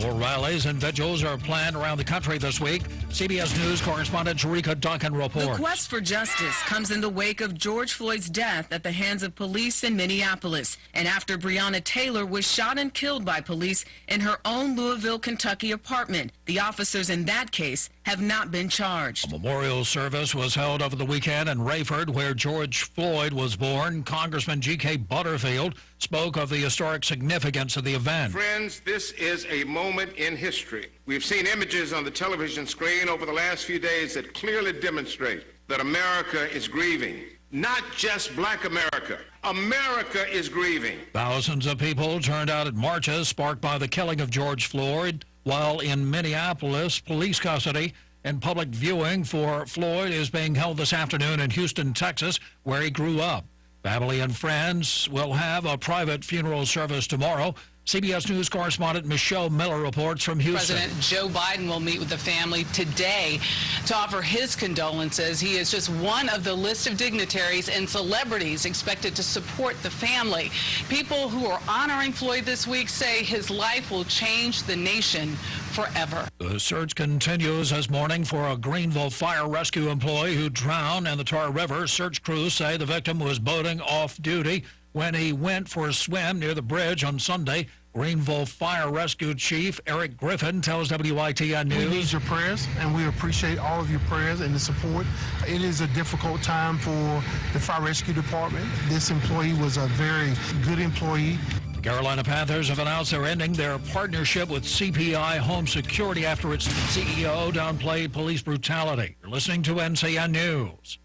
More rallies and vigils are planned around the country this week. CBS News correspondent Sharika Duncan reports. The quest for justice comes in the wake of George Floyd's death at the hands of police in Minneapolis, and after Breonna Taylor was shot and killed by police in her own Louisville, Kentucky apartment. The officers in that case have not been charged. A memorial service was held over the weekend in Rayford, where George Floyd was born. Congressman G.K. Butterfield spoke of the historic significance of the event. Friends, this is a moment in history. We've seen images on the television screen over the last few days that clearly demonstrate that America is grieving. Not just black America. America is grieving. Thousands of people turned out at marches sparked by the killing of George Floyd, while in Minneapolis, police custody and public viewing for Floyd is being held this afternoon in Houston, Texas, where he grew up. Family and friends will have a private funeral service tomorrow. CBS News correspondent Michelle Miller reports from Houston. President Joe Biden will meet with the family today to offer his condolences. He is just one of the list of dignitaries and celebrities expected to support the family. People who are honoring Floyd this week say his life will change the nation forever. The search continues this morning for a Greenville fire rescue employee who drowned in the Tar River. Search crews say the victim was boating off duty when he went for a swim near the bridge on Sunday. Greenville Fire Rescue Chief Eric Griffin tells WITN News. We need your prayers, and we appreciate all of your prayers and the support. It is a difficult time for the Fire Rescue Department. This employee was a very good employee. The Carolina Panthers have announced they're ending their partnership with CPI Home Security after its CEO downplayed police brutality. You're listening to NCN News.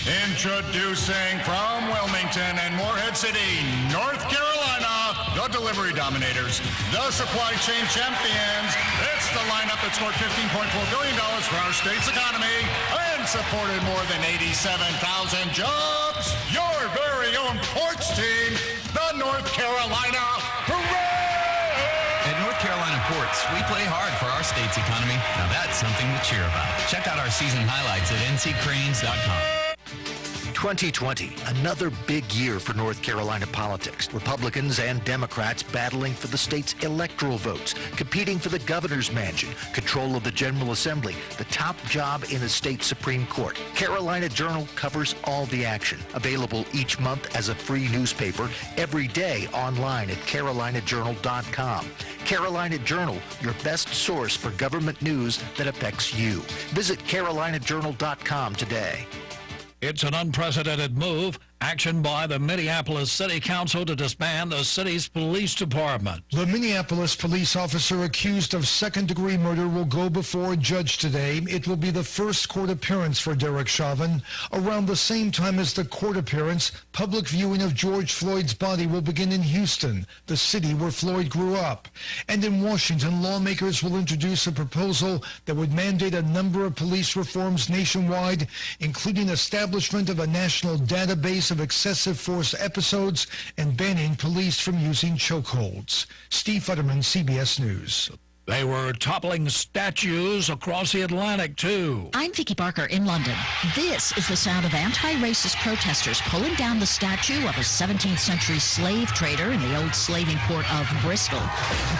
Introducing from Wilmington and Morehead City, North Carolina, the delivery dominators, the supply chain champions. It's the lineup that scored $15.4 billion for our state's economy and supported more than 87,000 jobs. Your very own ports team, the North Carolina Hooray! At North Carolina Ports, we play hard for our state's economy. Now that's something to cheer about. Check out our season highlights at nccranes.com. 2020, another big year for North Carolina politics. Republicans and Democrats battling for the state's electoral votes, competing for the governor's mansion, control of the General Assembly, the top job in the state Supreme Court. Carolina Journal covers all the action. Available each month as a free newspaper, every day online at carolinajournal.com. Carolina Journal, your best source for government news that affects you. Visit carolinajournal.com today. It's an unprecedented move. Action by the Minneapolis City Council to disband the city's police department. The Minneapolis police officer accused of second-degree murder will go before a judge today. It will be the first court appearance for Derek Chauvin. Around the same time as the court appearance, public viewing of George Floyd's body will begin in Houston, the city where Floyd grew up. And in Washington, lawmakers will introduce a proposal that would mandate a number of police reforms nationwide, including establishment of a national database of excessive force episodes and banning police from using chokeholds. Steve Futterman, CBS News. They were toppling statues across the Atlantic, too. I'm Vicki Barker in London. This is the sound of anti-racist protesters pulling down the statue of a 17th century slave trader in the old slaving port of Bristol,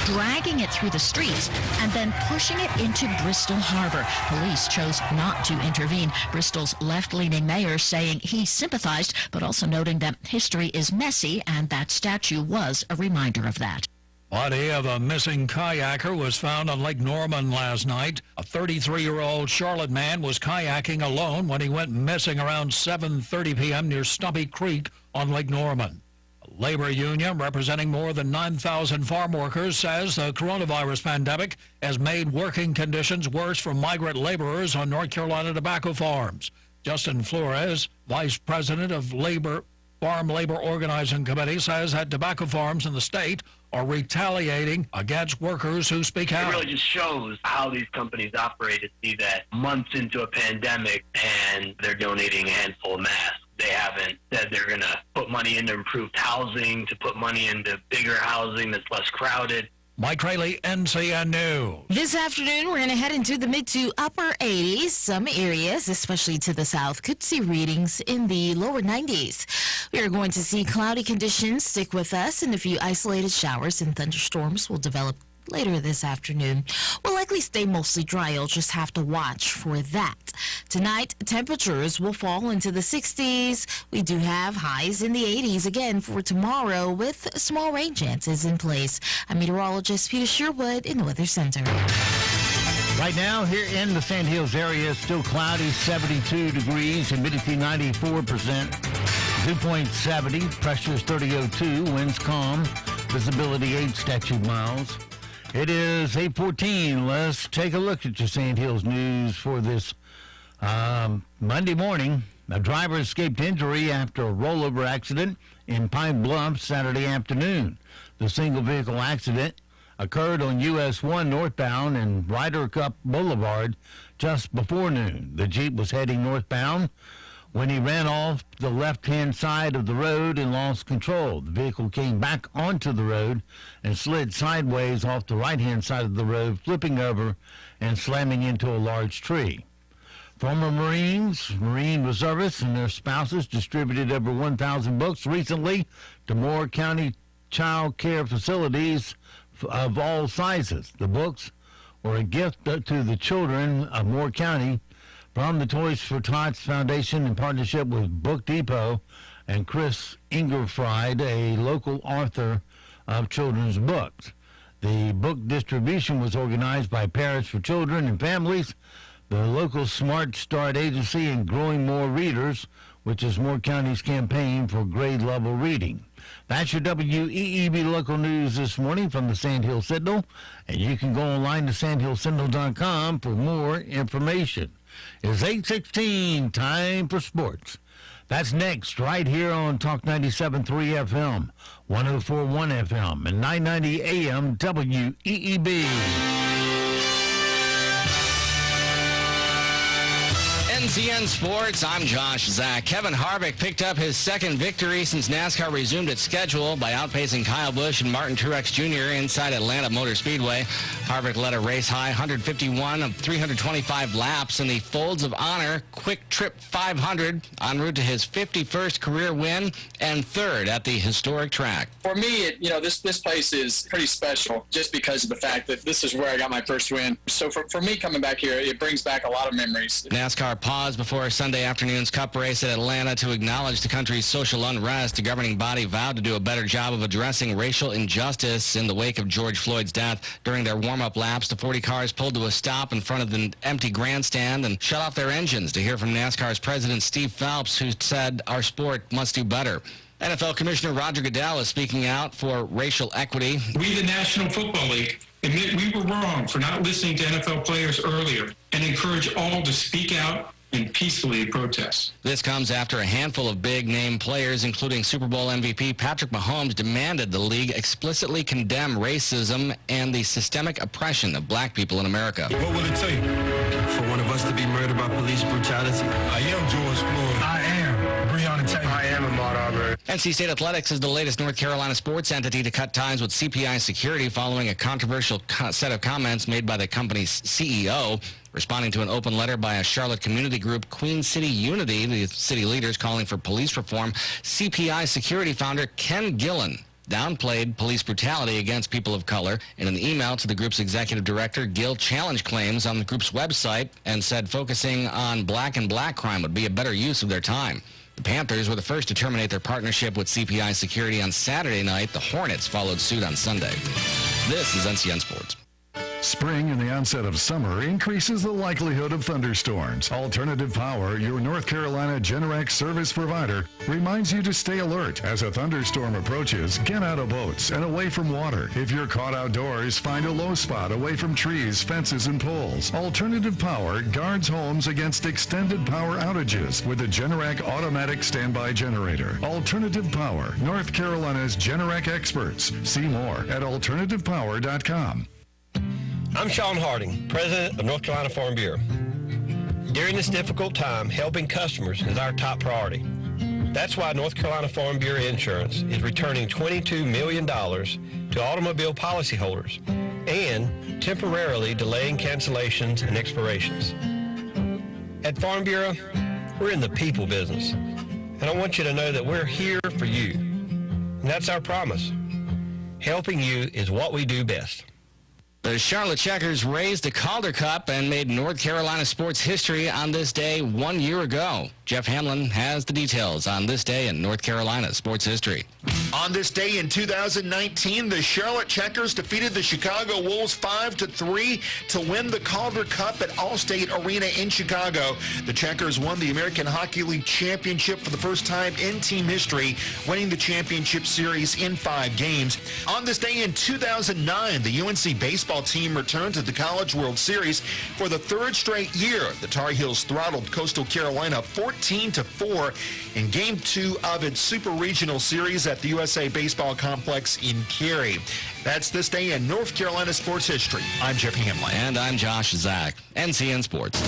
dragging it through the streets, and then pushing it into Bristol Harbor. Police chose not to intervene. Bristol's left-leaning mayor saying he sympathized, but also noting that history is messy, and that statue was a reminder of that. Body of a missing kayaker was found on Lake Norman last night. A 33-year-old Charlotte man was kayaking alone when he went missing around 7:30 p.m. near Stumpy Creek on Lake Norman. A labor union representing more than 9,000 farm workers says the coronavirus pandemic has made working conditions worse for migrant laborers on North Carolina tobacco farms. Justin Flores, vice president of Farm Labor Organizing Committee, says that tobacco farms in the state are retaliating against workers who speak out. It really just shows how these companies operate to see that months into a pandemic and they're donating a handful of masks. They haven't said they're going to put money into improved housing, to put money into bigger housing that's less crowded. Mike Rayleigh, NCN News. This afternoon, we're going to head into the mid to upper 80s. Some areas, especially to the south, could see readings in the lower 90s. We are going to see cloudy conditions stick with us, and a few isolated showers and thunderstorms will develop later this afternoon. We'll likely stay mostly dry. You'll just have to watch for that. Tonight, temperatures will fall into the 60s. We do have highs in the 80s again for tomorrow with small rain chances in place. I'm meteorologist Peter Sherwood in the Weather Center. Right now, here in the Sand Hills area, still cloudy, 72 degrees, humidity 94%, dew point 70, pressure is 3002, winds calm, visibility 8 statute miles. It is 8:14. Let's take a look at your Sand Hills news for this Monday morning. A driver escaped injury after a rollover accident in Pine Bluff Saturday afternoon. The single vehicle accident occurred on US 1 northbound and Ryder Cup Boulevard just before noon. The Jeep was heading northbound when he ran off the left-hand side of the road and lost control. The vehicle came back onto the road and slid sideways off the right-hand side of the road, flipping over and slamming into a large tree. Former Marines, Marine reservists, and their spouses distributed over 1,000 books recently to Moore County child care facilities of all sizes. The books were a gift to the children of Moore County from the Toys for Tots Foundation in partnership with Book Depot and Chris Ingerfried, a local author of children's books. The book distribution was organized by Parents for Children and Families, the local Smart Start agency, and Growing More Readers, which is Moore County's campaign for grade-level reading. That's your WEEB local news this morning from the Sand Hill Sentinel, and you can go online to sandhillsentinel.com for more information. It's 8:16, time for sports. That's next, right here on Talk 97.3 FM, 104.1 FM, and 990 AM WEEB. NCN Sports, I'm Josh Zach. Kevin Harvick picked up his second victory since NASCAR resumed its schedule by outpacing Kyle Busch and Martin Truex Jr. inside Atlanta Motor Speedway. Harvick led a race-high 151 of 325 laps in the Folds of Honor Quick Trip 500, en route to his 51st career win and third at the historic track. For me, this place is pretty special just because of the fact that this is where I got my first win. So for me coming back here, it brings back a lot of memories. NASCAR pause before Sunday afternoon's Cup race at Atlanta to acknowledge the country's social unrest. The governing body vowed to do a better job of addressing racial injustice in the wake of George Floyd's death. During their warm-up laps, the 40 cars pulled to a stop in front of the empty grandstand and shut off their engines to hear from NASCAR's president, Steve Phelps, who said our sport must do better. NFL Commissioner Roger Goodell is speaking out for racial equity. We, the National Football League, admit we were wrong for not listening to NFL players earlier and encourage all to speak out and peacefully protest. This comes after a handful of big-name players, including Super Bowl MVP Patrick Mahomes, demanded the league explicitly condemn racism and the systemic oppression of black people in America. What will it take for one of us to be murdered by police brutality? I am George Floyd. I am Breonna Taylor. I am Ahmaud Arbery. NC State Athletics is the latest North Carolina sports entity to cut ties with CPI Security following a controversial set of comments made by the company's CEO. Responding to an open letter by a Charlotte community group, Queen City Unity, the city leaders calling for police reform, CPI Security founder Ken Gillen downplayed police brutality against people of color. In an email to the group's executive director, Gill challenged claims on the group's website and said focusing on black crime would be a better use of their time. The Panthers were the first to terminate their partnership with CPI Security on Saturday night. The Hornets followed suit on Sunday. This is NCN Sports. Spring and the onset of summer increases the likelihood of thunderstorms. Alternative Power, your North Carolina Generac service provider, reminds you to stay alert. As a thunderstorm approaches, get out of boats and away from water. If you're caught outdoors, find a low spot away from trees, fences, and poles. Alternative Power guards homes against extended power outages with a Generac automatic standby generator. Alternative Power, North Carolina's Generac experts. See more at alternativepower.com. I'm Sean Harding, President of North Carolina Farm Bureau. During this difficult time, helping customers is our top priority. That's why North Carolina Farm Bureau Insurance is returning $22 million to automobile policyholders and temporarily delaying cancellations and expirations. At Farm Bureau, we're in the people business, and I want you to know that we're here for you. And that's our promise. Helping you is what we do best. The Charlotte Checkers raised the Calder Cup and made North Carolina sports history on this day 1 year ago. Jeff Hamlin has the details on this day in North Carolina sports history. On this day in 2019, the Charlotte Checkers defeated the Chicago Wolves 5-3 to win the Calder Cup at Allstate Arena in Chicago. The Checkers won the American Hockey League championship for the first time in team history, winning the championship series in 5 games. On this day in 2009, the UNC baseball team returned to the College World Series for the 3rd straight year. The Tar Heels throttled Coastal Carolina 14-4 in Game 2 of its Super Regional Series at the USA Baseball Complex in Cary. That's this day in North Carolina sports history. I'm Jeff Hamlin. And I'm Josh Zach. NCN Sports.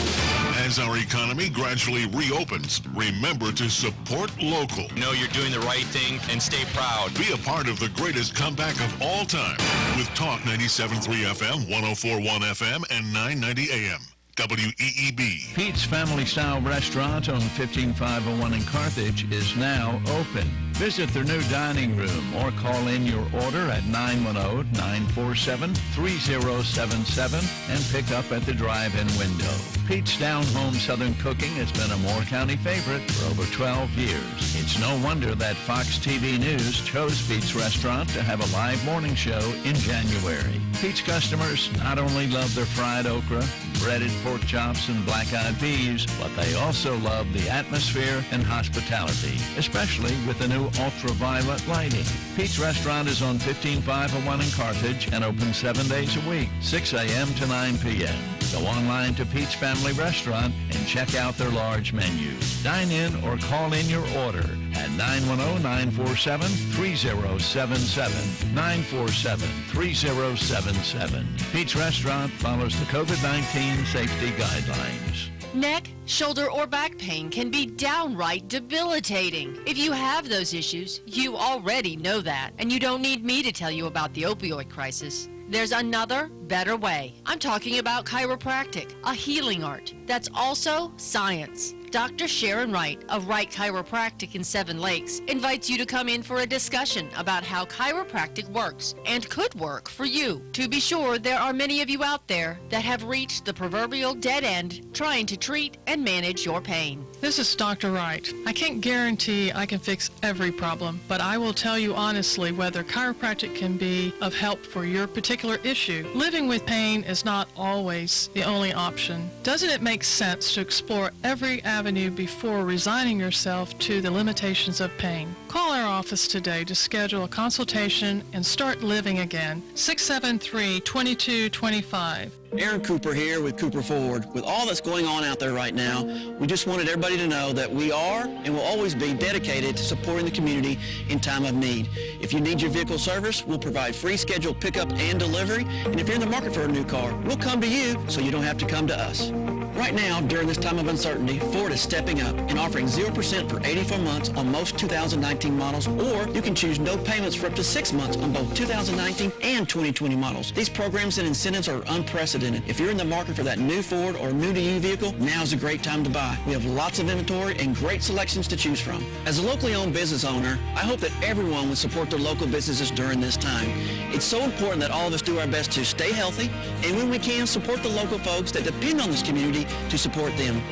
As our economy gradually reopens, remember to support local. Know you're doing the right thing and stay proud. Be a part of the greatest comeback of all time with Talk 97.3 FM, 104.1 FM, and 990 AM. WEEB. Pete's Family Style Restaurant on 15501 in Carthage is now open. Visit their new dining room or call in your order at 910-947-3077 and pick up at the drive-in window. Pete's Down Home Southern Cooking has been a Moore County favorite for over 12 years. It's no wonder that Fox TV News chose Pete's Restaurant to have a live morning show in January. Pete's customers not only love their fried okra, breaded pork chops, and black-eyed peas, but they also love the atmosphere and hospitality, especially with the new ultraviolet lighting. Pete's Restaurant is on 15501 in Carthage and open 7 days a week, 6 a.m. to 9 p.m. Go online to Pete's Family Restaurant and check out their large menu. Dine in or call in your order at 910-947-3077, 947-3077. Pete's Restaurant follows the COVID-19 safety guidelines. Neck, shoulder, or back pain can be downright debilitating. If you have those issues, you already know that, and you don't need me to tell you about the opioid crisis. There's another, better way. I'm talking about chiropractic, a healing art that's also science. Dr. Sharon Wright of Wright Chiropractic in Seven Lakes invites you to come in for a discussion about how chiropractic works and could work for you. To be sure, there are many of you out there that have reached the proverbial dead end trying to treat and manage your pain. This is Dr. Wright. I can't guarantee I can fix every problem, but I will tell you honestly whether chiropractic can be of help for your particular issue. Living with pain is not always the only option. Doesn't it make sense to explore every avenue before resigning yourself to the limitations of pain? Call our office today to schedule a consultation and start living again. 673-2225. Aaron Cooper here with Cooper Ford. With all that's going on out there right now, we just wanted everybody to know that we are and will always be dedicated to supporting the community in time of need. If you need your vehicle service, we'll provide free scheduled pickup and delivery. And if you're in the market for a new car, we'll come to you so you don't have to come to us. Right now, during this time of uncertainty, Ford is stepping up and offering 0% for 84 months on most 2019 models, or you can choose no payments for up to 6 months on both 2019 and 2020 models. These programs and incentives are unprecedented. If you're in the market for that new Ford or new-to-you vehicle, now's a great time to buy. We have lots of inventory and great selections to choose from. As a locally owned business owner, I hope that everyone would support their local businesses during this time. It's so important that all of us do our best to stay healthy, and when we can, support the local folks that depend on this community to support them.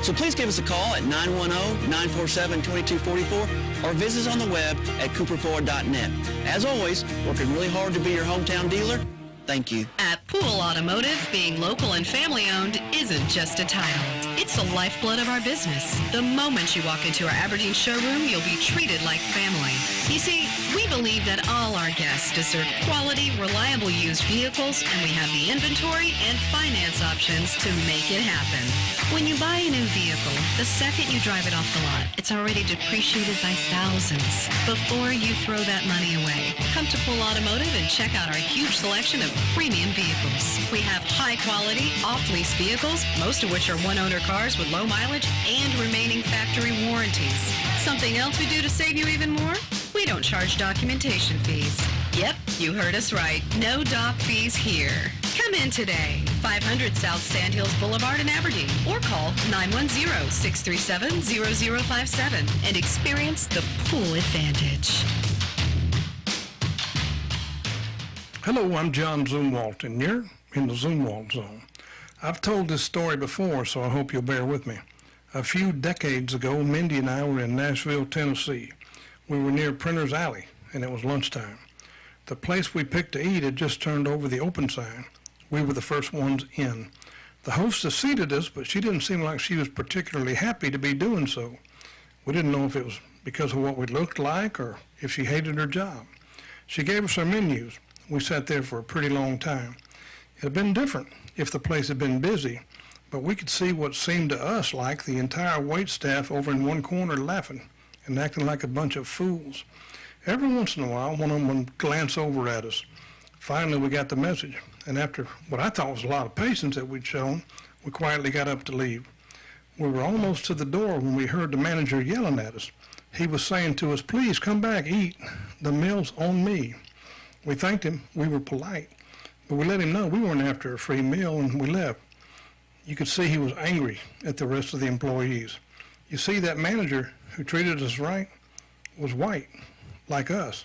So please give us a call at 910-947-2244 or visit us on the web at cooperford.net. As always, working really hard to be your hometown dealer. Thank you. At Pool Automotive, being local and family-owned isn't just a title. It's the lifeblood of our business. The moment you walk into our Aberdeen showroom, you'll be treated like family. You see, we believe that all our guests deserve quality, reliable used vehicles, and we have the inventory and finance options to make it happen. When you buy a new vehicle, the second you drive it off the lot, it's already depreciated by thousands. Before you throw that money away, come to Pool Automotive and check out our huge selection of premium vehicles. We have high-quality, off-lease vehicles, most of which are one-owner cars with low mileage and remaining factory warranties. Something else we do to save you even more? We don't charge documentation fees. Yep, you heard us right. No doc fees here. Come in today, 500 South Sandhills Boulevard in Aberdeen, or call 910-637-0057 and experience the Pool Advantage. Hello, I'm John Zumwalt, and you're in the Zumwalt Zone. I've told this story before, so I hope you'll bear with me. A few decades ago, Mindy and I were in Nashville, Tennessee. We were near Printer's Alley, and it was lunchtime. The place we picked to eat had just turned over the open sign. We were the first ones in. The hostess seated us, but she didn't seem like she was particularly happy to be doing so. We didn't know if it was because of what we looked like or if she hated her job. She gave us our menus. We sat there for a pretty long time. It had been different if the place had been busy, but we could see what seemed to us like the entire wait staff over in one corner laughing and acting like a bunch of fools. Every once in a while, one of them would glance over at us. Finally, we got the message, and after what I thought was a lot of patience that we'd shown, we quietly got up to leave. We were almost to the door when we heard the manager yelling at us. He was saying to us, "Please come back, eat. The meal's on me." We thanked him. We were polite, but we let him know we weren't after a free meal, and we left. You could see he was angry at the rest of the employees. You see, that manager who treated us right was white, like us.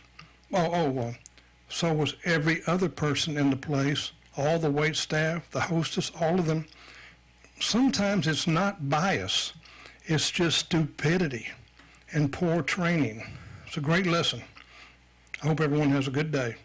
So was every other person in the place, all the wait staff, the hostess, all of them. Sometimes it's not bias. It's just stupidity and poor training. It's a great lesson. I hope everyone has a good day.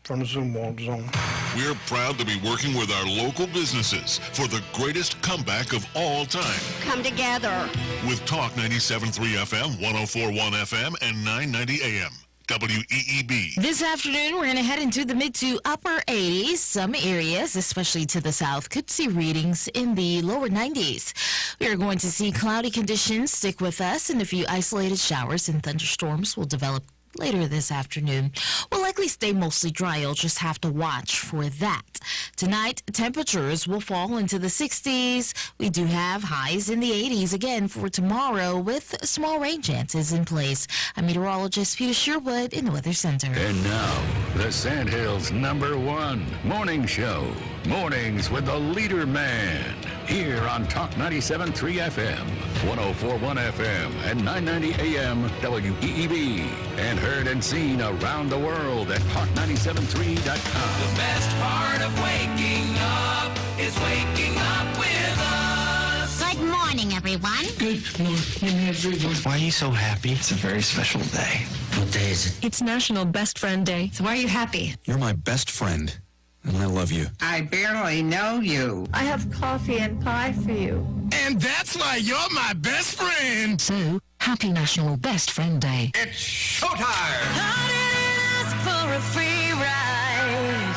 From the Zumwalt Zone. We're proud to be working with our local businesses for the greatest comeback of all time. Come together. With Talk 97.3 FM, 104.1 FM, and 990 AM. WEEB. This afternoon, we're going to head into the mid to upper 80s. Some areas, especially to the south, could see readings in the lower 90s. We are going to see cloudy conditions stick with us, and a few isolated showers and thunderstorms will develop later this afternoon. We'll likely stay mostly dry. You'll just have to watch for that. Tonight, temperatures will fall into the 60s. We do have highs in the 80s again for tomorrow with small rain chances in place. I'm meteorologist Peter Sherwood in the Weather Center. And now, the Sandhills #1 morning show. Mornings with the leader man. Here on Talk 97.3 FM. 104.1 FM and 990 AM WEEB. And heard and seen around the world at talk973.com. The best part of waking up is waking up with us. Good morning, everyone. Good morning, everyone. Why are you so happy? It's a very special day. What day is it? It's National Best Friend Day. So why are you happy? You're my best friend, and I love you. I barely know you. I have coffee and pie for you. And that's why you're my best friend. So, happy National Best Friend Day. It's showtime. I didn't ask for a free ride.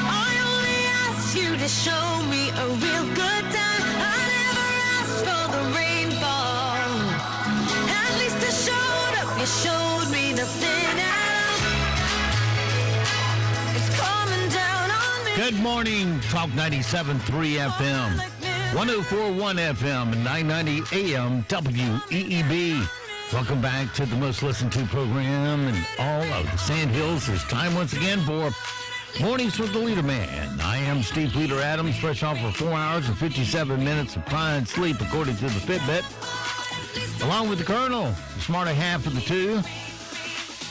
I only asked you to show me a real good time. I never asked for the rainfall. At least I showed up. You showed me nothing else. It's coming down on me. Good morning, Talk 97.3 FM, 104.1 FM, and 990 AM WEEB. Welcome back to the most listened to program in all of the Sandhills. It's time once again for Mornings with the Leader Man. I am Steve Leader Adams, fresh off for 4 hours and 57 minutes of prime sleep, according to the Fitbit. Along with the Colonel, the smarter half of the two,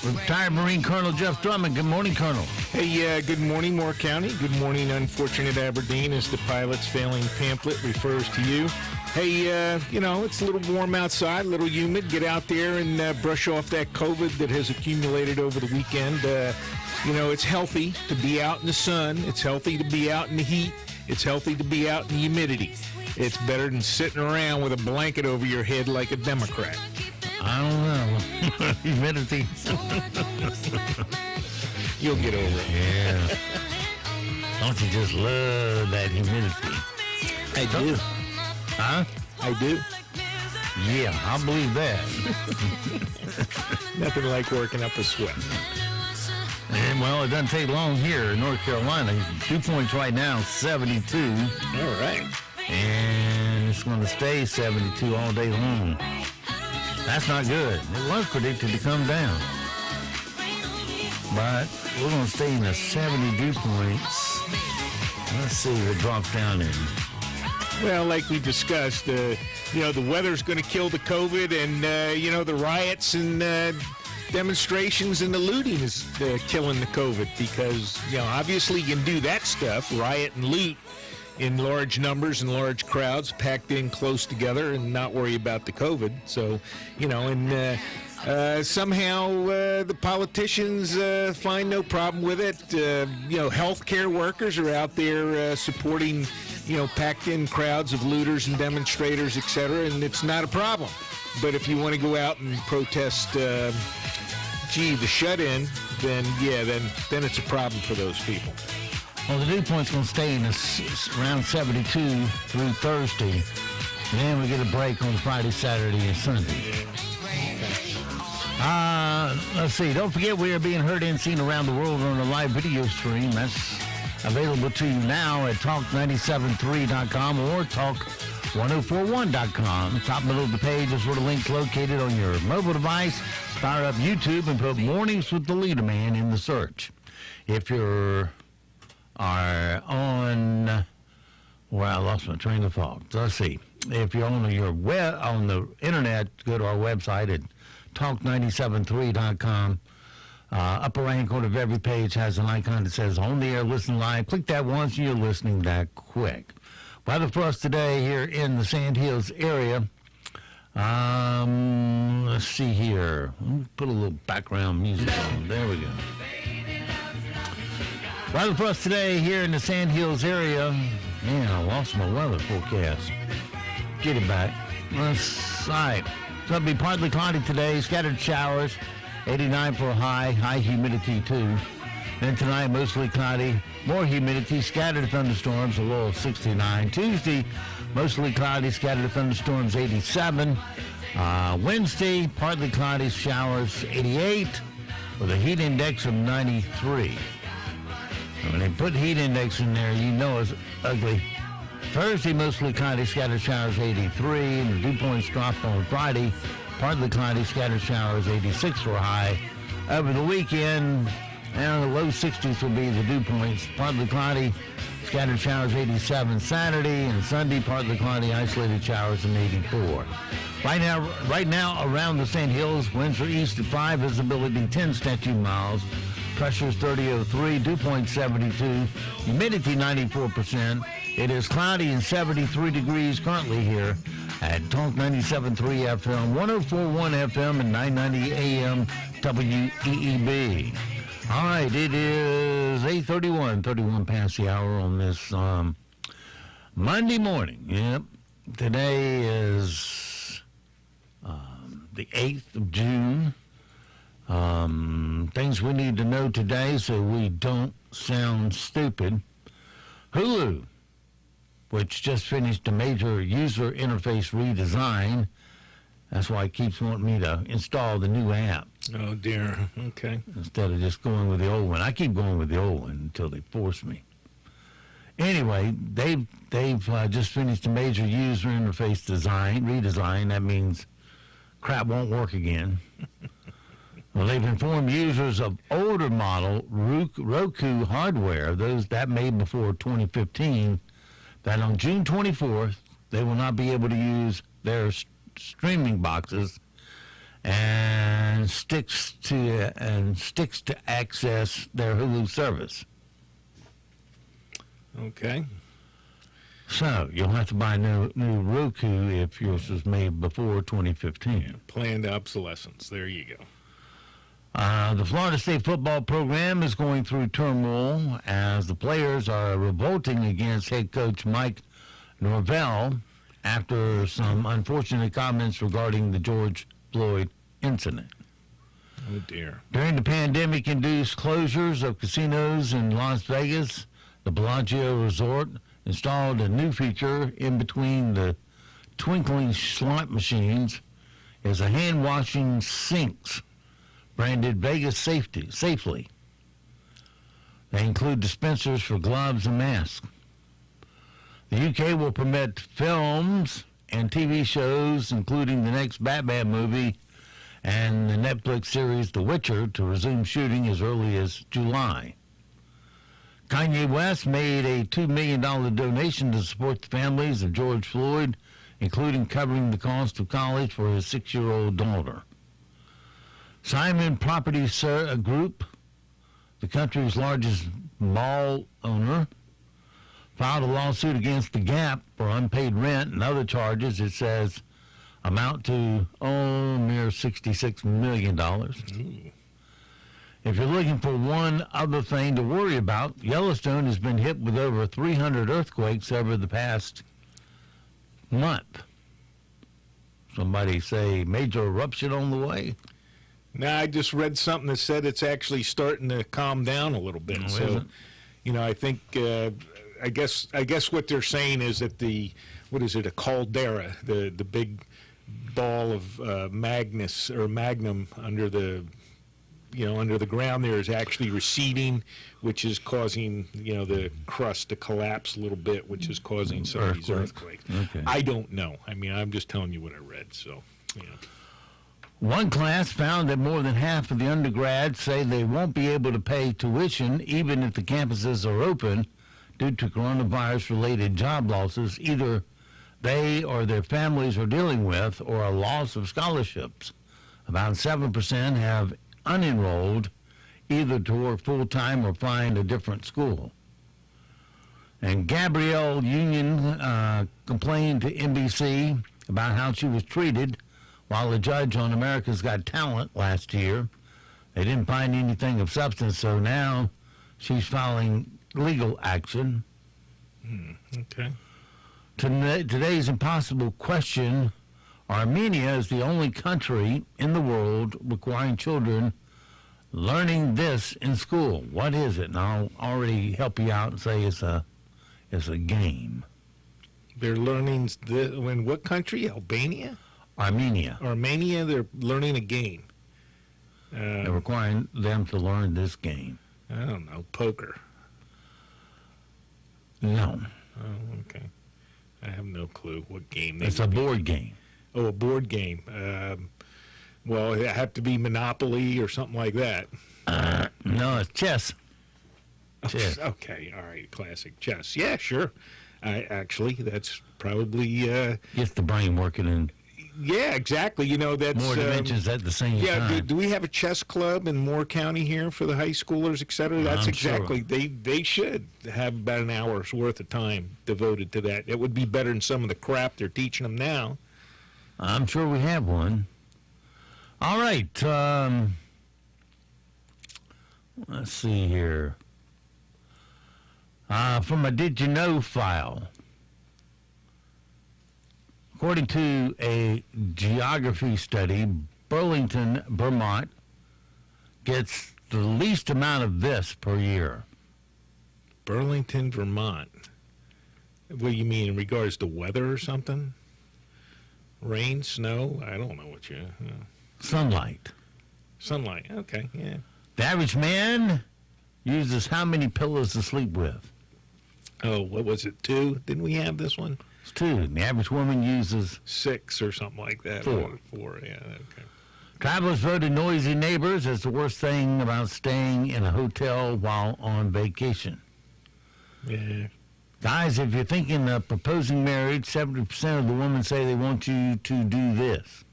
retired Marine Colonel Jeff Drummond. Good morning, Colonel. Hey, good morning, Moore County. Good morning, unfortunate Aberdeen, as the pilot's failing pamphlet refers to you. Hey, it's a little warm outside, a little humid. Get out there and brush off that COVID that has accumulated over the weekend. It's healthy to be out in the sun. It's healthy to be out in the heat. It's healthy to be out in the humidity. It's better than sitting around with a blanket over your head like a Democrat. I don't know. Humidity. You'll get over it. Yeah. Don't you just love that humidity? I do. Huh? I do. Yeah, I believe that. Nothing like working up a sweat. And, well, it doesn't take long here in North Carolina. 2 points right now, 72. All right. And it's going to stay 72 all day long. That's not good. It was predicted to come down. But we're going to stay in the 70 dew points. Let's see if it drops down in. Well, like we discussed, the weather's going to kill the COVID, and, the riots and demonstrations and the looting is killing the COVID because, obviously you can do that stuff, riot and loot, in large numbers and large crowds packed in close together and not worry about the COVID. So, somehow the politicians find no problem with it. Healthcare workers are out there supporting, packed in crowds of looters and demonstrators, etc., and it's not a problem. But if you want to go out and protest, the shut-in, then it's a problem for those people. Well, the dew point's going to stay in around 72 through Thursday. Then we get a break on Friday, Saturday, and Sunday. Let's see. Don't forget we are being heard and seen around the world on a live video stream. That's available to you now at talk973.com or talk1041.com. Top middle of the page is where the link's located on your mobile device. Fire up YouTube and put Mornings with the Leader Man in the search. If you're on, I lost my train of thought. Let's see. If you're on the internet, go to our website at talk973.com. Upper right corner of every page has an icon that says on the air, listen live. Click that once and you're listening that quick. Weather for us today here in the Sandhills area. Let's see here. Let me put a little background music on. There we go. Weather for us today here in the Sandhills area. Man, I lost my weather forecast. Get it back. That's all right. It's going to be partly cloudy today. Scattered showers. 89 for a high. High humidity, too. Then tonight, mostly cloudy. More humidity. Scattered thunderstorms. A low of 69. Tuesday, mostly cloudy. Scattered thunderstorms, 87. Wednesday, partly cloudy. Showers, 88. With a heat index of 93. When they put heat index in there, you know it's ugly. Thursday, mostly cloudy, scattered showers, 83. And the dew points dropped on Friday. Partly cloudy, scattered showers, 86 for a high. Over the weekend, the low 60s will be the dew points. Partly cloudy, Scattered showers 87 Saturday, and Sunday partly cloudy, isolated showers and 84. Right now around the Sand Hills, winds are east at 5, visibility 10 statute miles. Pressure's 3003, dew point 72, humidity 94%. It is cloudy and 73 degrees currently here at Talk 97.3 FM, 104.1 FM, and 990 AM WEEB. All right, it is 8:31 past the hour on this Monday morning. Yep, today is the 8th of June. Things we need to know today so we don't sound stupid. Hulu, which just finished a major user interface redesign. That's why it keeps wanting me to install the new app. Oh, dear. Okay. Instead of just going with the old one. I keep going with the old one until they force me. Anyway, they've just finished a major user interface redesign. That means crap won't work again. Well, they've informed users of older model Roku hardware, those that made before 2015, that on June 24th, they will not be able to use their streaming boxes and sticks to access their Hulu service. Okay. So you'll have to buy new Roku if yours was made before 2015. Planned obsolescence. There you go. The Florida State football program is going through turmoil as the players are revolting against head coach Mike Norvell after some unfortunate comments regarding the George Floyd incident. Oh, dear. During the pandemic-induced closures of casinos in Las Vegas, the Bellagio Resort installed a new feature in between the twinkling slot machines as a hand-washing sinks branded Vegas Safely. They include dispensers for gloves and masks. The UK will permit films and TV shows, including the next Batman movie and the Netflix series The Witcher, to resume shooting as early as July. Kanye West made a $2 million donation to support the families of George Floyd, including covering the cost of college for his 6-year-old daughter. Simon Property Group, the country's largest mall owner, filed a lawsuit against the Gap for unpaid rent and other charges it says amount to, mere $66 million. If you're looking for one other thing to worry about, Yellowstone has been hit with over 300 earthquakes over the past month. Somebody say major eruption on the way? No, I just read something that said it's actually starting to calm down a little bit. Oh, so, I think, I guess what they're saying is that a caldera, the big ball of magnum under the ground there is actually receding, which is causing, the crust to collapse a little bit, which is causing some of these earthquakes. Okay. I don't know. I mean, I'm just telling you what I read, so, One class found that more than half of the undergrads say they won't be able to pay tuition even if the campuses are open due to coronavirus-related job losses either they or their families are dealing with, or a loss of scholarships. About 7% have unenrolled, either to work full-time or find a different school. And Gabrielle Union complained to NBC about how she was treated while a judge on America's Got Talent last year. They didn't find anything of substance, so now she's filing legal action. Okay. Today's impossible question: Armenia is the only country in the world requiring children learning this in school. What is it? And I'll already help you out and say it's a game. They're learning in what country? Albania? Armenia. Armenia, they're learning a game. They're requiring them to learn this game. I don't know, poker. No. Oh, okay. I have no clue what game. It's a board game. Oh, a board game. Well, it have to be Monopoly or something like that. No, it's chess. Chess. Okay, all right, classic chess. Yeah, sure. That's probably... Gets the brain working in yeah, exactly. You know, that's... more dimensions at the same time. Do we have a chess club in Moore County here for the high schoolers, et cetera? That's exactly... Sure. They should have about an hour's worth of time devoted to that. It would be better than some of the crap they're teaching them now. I'm sure we have one. All right. Let's see here. From a Did You Know file. According to a geography study, Burlington, Vermont gets the least amount of this per year. Burlington, Vermont. What do you mean, in regards to weather or something? Rain, snow? I don't know what you... Sunlight. Sunlight, okay, yeah. The average man uses how many pillows to sleep with? Oh, what was it, 2? Didn't we have this one? It's 2. And the average woman uses 6 or something like that. 4. 4, yeah, okay. Travelers voted noisy neighbors as the worst thing about staying in a hotel while on vacation. Yeah. Guys, if you're thinking of proposing marriage, 70% of the women say they want you to do this.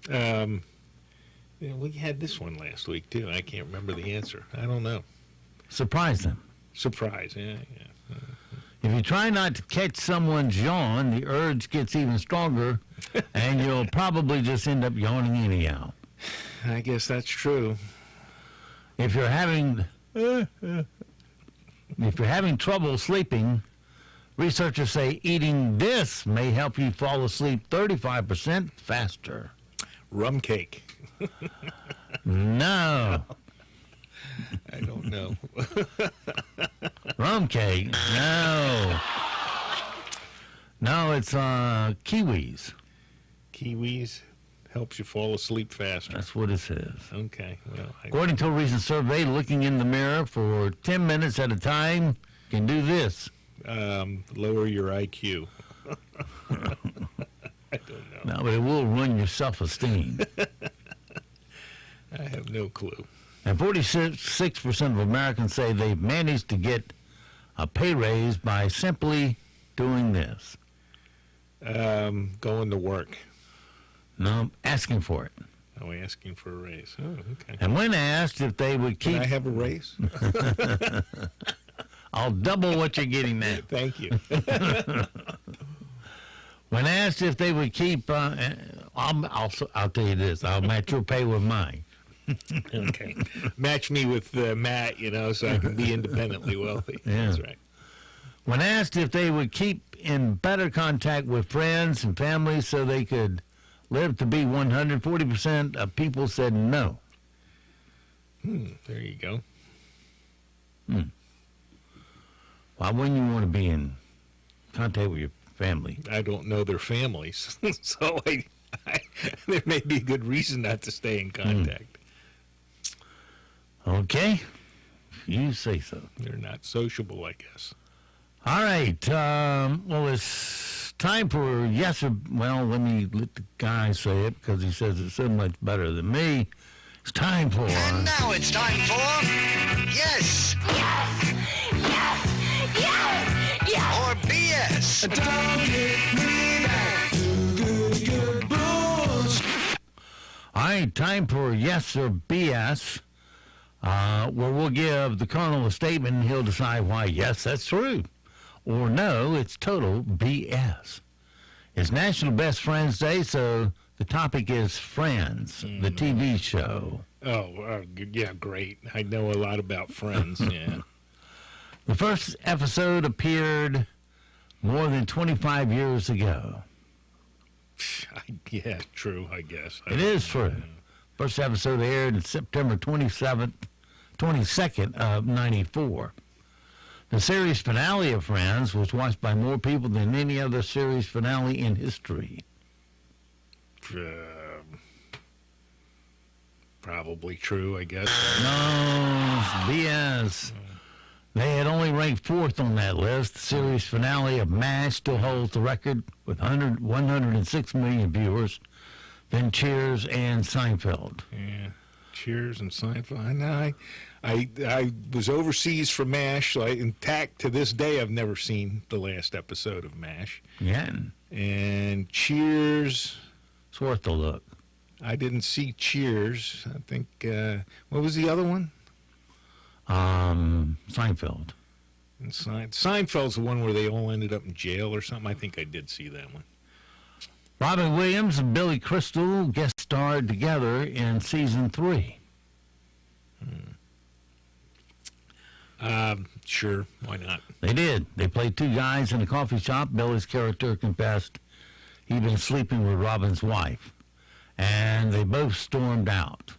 Yeah, we had this one last week, too. I can't remember the answer. I don't know. Surprise them. Surprise, yeah. If you try not to catch someone's yawn, the urge gets even stronger, and you'll probably just end up yawning anyhow. I guess that's true. If you're having trouble sleeping, researchers say eating this may help you fall asleep 35% faster. Rum cake. No. I don't know. Rum cake? No. No, it's kiwis. Kiwis helps you fall asleep faster. That's what it says. Okay. Well, according to a recent survey, looking in the mirror for 10 minutes at a time can do this. Lower your IQ. I don't know. No, but it will ruin your self-esteem. I have no clue. And 46% of Americans say they've managed to get a pay raise by simply doing this. Going to work. No, asking for it. Oh, asking for a raise. Oh, okay. And when asked if they would keep... Can I have a raise? I'll double what you're getting now. Thank you. When asked if they would keep... I'll tell you this. I'll match your pay with mine. Okay. Match me with Matt, so I can be independently wealthy. Yeah. That's right. When asked if they would keep in better contact with friends and family so they could live to be 100, 40% of people said no. There you go. Why wouldn't you want to be in contact with your family? I don't know their families, so there may be a good reason not to stay in contact. Okay, you say so. They're not sociable, I guess. All right. Well, it's time for yes or... Well, let the guy say it because he says it so much better than me. It's time for... And now it's time for... Yes! Yes! Yes! Yes! Yes! Or BS! Don't get me back to good booze. All right, time for yes or BS, where we'll give the colonel a statement and he'll decide why yes, that's true, or no, it's total BS. It's National Best Friends Day, so the topic is Friends, the TV show. Oh, yeah, great. I know a lot about Friends, yeah. The first episode appeared more than 25 years ago. Yeah, true, I guess. It is true. First episode aired on September 22nd of 94. The series finale of Friends was watched by more people than any other series finale in history. Probably true, I guess. No, BS. They had only ranked 4th on that list. The series finale of MASH still holds the record with 106 million viewers, then Cheers and Seinfeld. Yeah. Cheers and Seinfeld. I was overseas for MASH, so intact to this day, I've never seen the last episode of MASH. Yeah. And Cheers. It's worth a look. I didn't see Cheers. I think, what was the other one? Seinfeld. And Seinfeld's the one where they all ended up in jail or something. I think I did see that one. Robin Williams and Billy Crystal guest starred together in season 3. Sure, why not? They did. They played two guys in a coffee shop. Billy's character confessed he'd been sleeping with Robin's wife, and they both stormed out.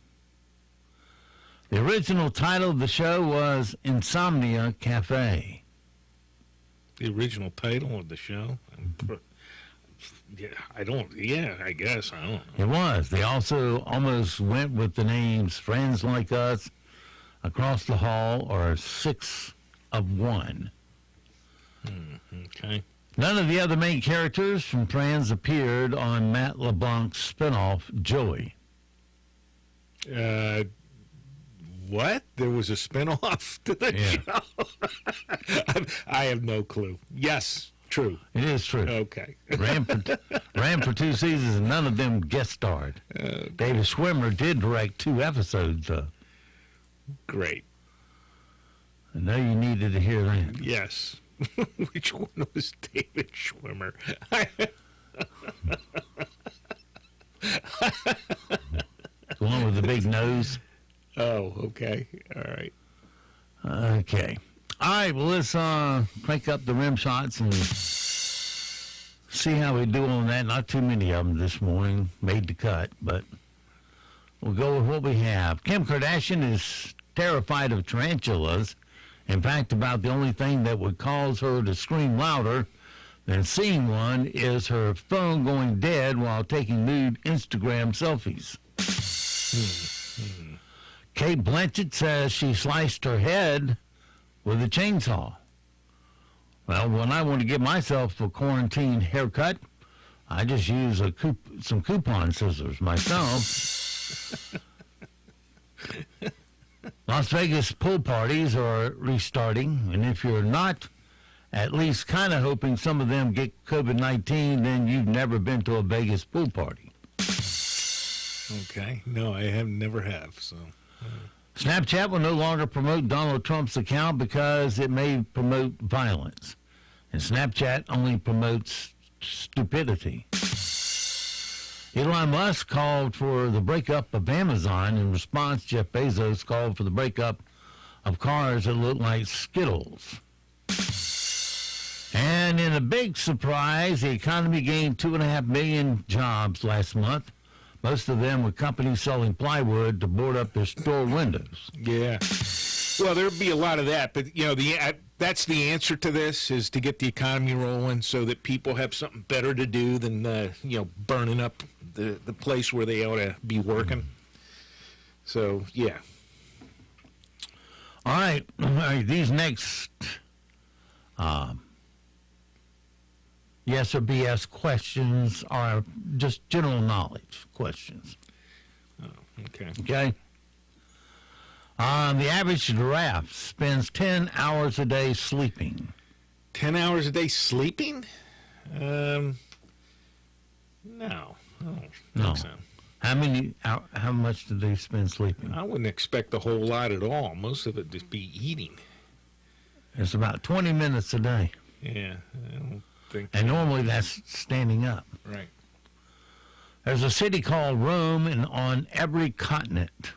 The original title of the show was Insomnia Cafe. The original title of the show? I guess. I don't know. It was. They also almost went with the names Friends Like Us, Across the Hall, or 6 of 1. Okay. None of the other main characters from Friends appeared on Matt LeBlanc's spinoff, Joey. What? There was a spinoff to the show? I have no clue. Yes, true. It is true. Okay. Ran for 2 seasons, and none of them guest starred. David Schwimmer did direct 2 episodes. Great. I know you needed to hear that. Yes. Which one was David Schwimmer? The one with the big nose? Oh, okay. All right. Okay. All right, well, let's crank up the rim shots and see how we do on that. Not too many of them this morning made the cut, but we'll go with what we have. Kim Kardashian is terrified of tarantulas. In fact, about the only thing that would cause her to scream louder than seeing one is her phone going dead while taking nude Instagram selfies. Kate Blanchett says she sliced her head with a chainsaw. Well, when I want to give myself a quarantine haircut, I just use some coupon scissors myself. Las Vegas pool parties are restarting, and if you're not at least kind of hoping some of them get COVID-19, then you've never been to a Vegas pool party. Okay. No, I never have, so... Snapchat will no longer promote Donald Trump's account because it may promote violence. And Snapchat only promotes stupidity. Elon Musk called for the breakup of Amazon. In response, Jeff Bezos called for the breakup of cars that look like Skittles. And in a big surprise, the economy gained 2.5 million jobs last month. Most of them were companies selling plywood to board up their store windows. Yeah. Well, there'll be a lot of that, but, that's the answer to this, is to get the economy rolling so that people have something better to do than, burning up the place where they ought to be working. So, yeah. All right. These next yes or BS questions are just general knowledge questions. Oh, okay. Okay? The average giraffe spends 10 hours a day sleeping. 10 hours a day sleeping? No. I don't think so. How much do they spend sleeping? I wouldn't expect a whole lot at all. Most of it just be eating. It's about 20 minutes a day. Yeah, I don't think. And normally that's standing up. Right. There's a city called Rome on every continent.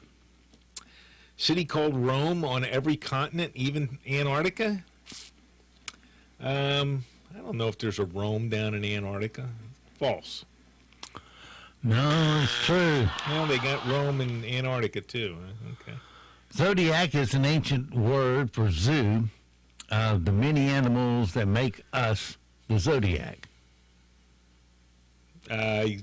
City called Rome on every continent, even Antarctica? I don't know if there's a Rome down in Antarctica. False. No, it's true. Well, they got Rome in Antarctica, too. Okay. Zodiac is an ancient word for zoo, the many animals that make us the zodiac. I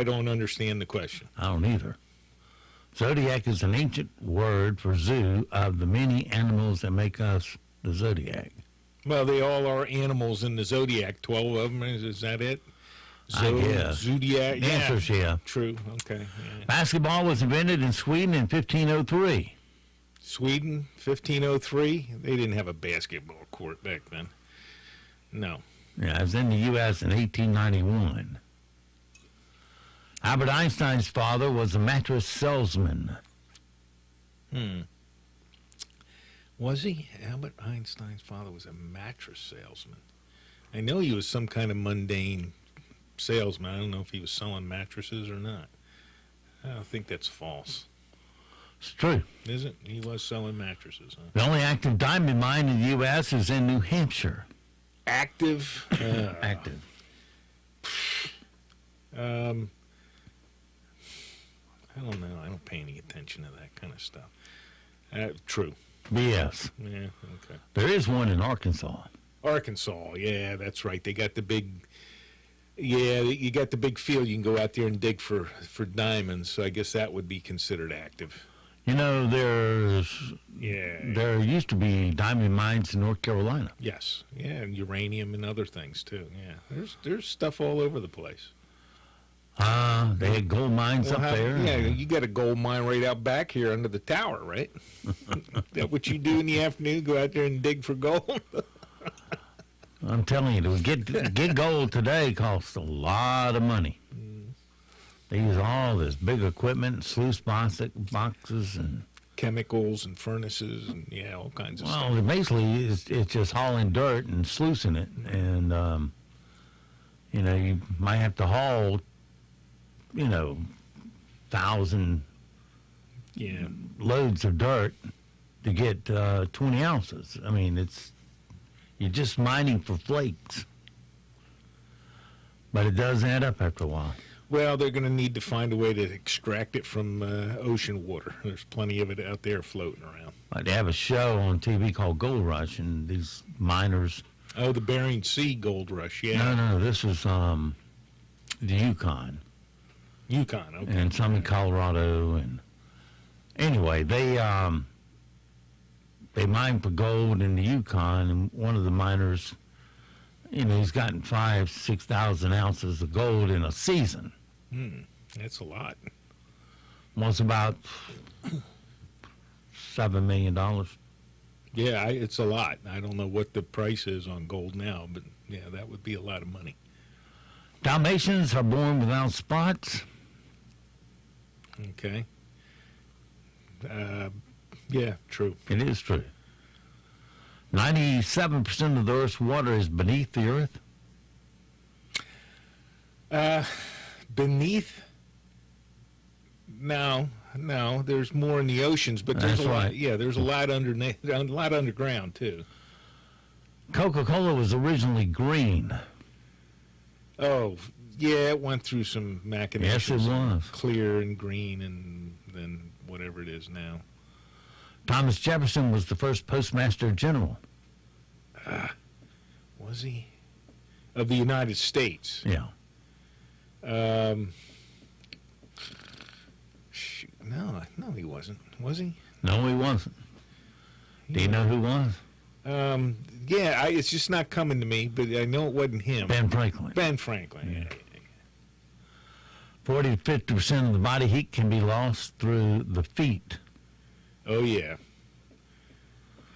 don't understand the question. I don't either. Zodiac is an ancient word for zoo of the many animals that make us the zodiac. Well, they all are animals in the zodiac. 12 of them, is that it? I guess. Zodiac. The answer's yeah. True. Okay. Yeah. Basketball was invented in Sweden in 1503. Sweden, 1503. They didn't have a basketball court back then. No. Yeah, it was in the U.S. in 1891. Albert Einstein's father was a mattress salesman. Was he? Albert Einstein's father was a mattress salesman. I know he was some kind of mundane salesman. I don't know if he was selling mattresses or not. I don't think that's false. It's true. Is it? He was selling mattresses, huh? The only active diamond mine in the U.S. is in New Hampshire. Active? Active. I don't know. I don't pay any attention to that kind of stuff. True. BS. Yeah, okay. There is one in Arkansas. Arkansas, yeah, that's right. They got the big, you got the big field. You can go out there and dig for diamonds. So I guess that would be considered active. You know, there used to be diamond mines in North Carolina. Yes, yeah, and uranium and other things too. Yeah, there's stuff all over the place. They had gold mines up there. Yeah, you got a gold mine right out back here under the tower, right? That what you do in the afternoon? Go out there and dig for gold. I'm telling you, to get gold today costs a lot of money. They use all this big equipment, sluice boxes, and chemicals and furnaces, and all kinds of stuff. Well, basically, it's just hauling dirt and sluicing it, and you might have to haul 1,000 loads of dirt to get 20 ounces. I mean, you're just mining for flakes. But it does add up after a while. Well, they're going to need to find a way to extract it from ocean water. There's plenty of it out there floating around. Like they have a show on TV called Gold Rush, and these miners... Oh, the Bering Sea Gold Rush, yeah. No, this was the Yukon. Yukon, okay. And some in Colorado, and anyway, they mine for gold in the Yukon, and one of the miners, he's gotten 6,000 ounces of gold in a season. That's a lot. Was about $7 million. Yeah, it's a lot. I don't know what the price is on gold now, but yeah, that would be a lot of money. Dalmatians are born without spots. Okay. Yeah, true. It is true. 97% of the Earth's water is beneath the Earth. Beneath? No. There's more in the oceans, but there's a lot. Yeah, there's a lot underneath, a lot underground too. Coca-Cola was originally green. Oh, yeah, it went through some machinations. Yes, it was. Clear and green, and then whatever it is now. Thomas Jefferson was the first Postmaster General. Was he? Of the United States? Yeah. Shoot, no, he wasn't. Was he? No, he wasn't. Do you know who was? Yeah, it's just not coming to me, but I know it wasn't him. Ben Franklin. Ben Franklin, yeah. 40 to 50% of the body heat can be lost through the feet. Oh, yeah.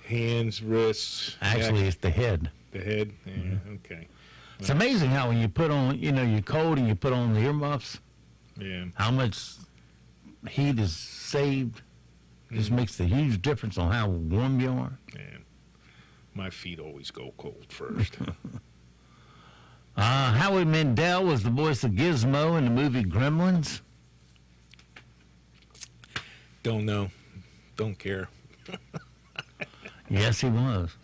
Hands, wrists. Actually, it's the head. The head? Yeah, okay. It's amazing how when you put on, you're cold and you put on the earmuffs, how much heat is saved. Just makes a huge difference on how warm you are. Yeah. My feet always go cold first. Howie Mandel was the voice of Gizmo in the movie Gremlins. Don't know. Don't care. Yes, he was.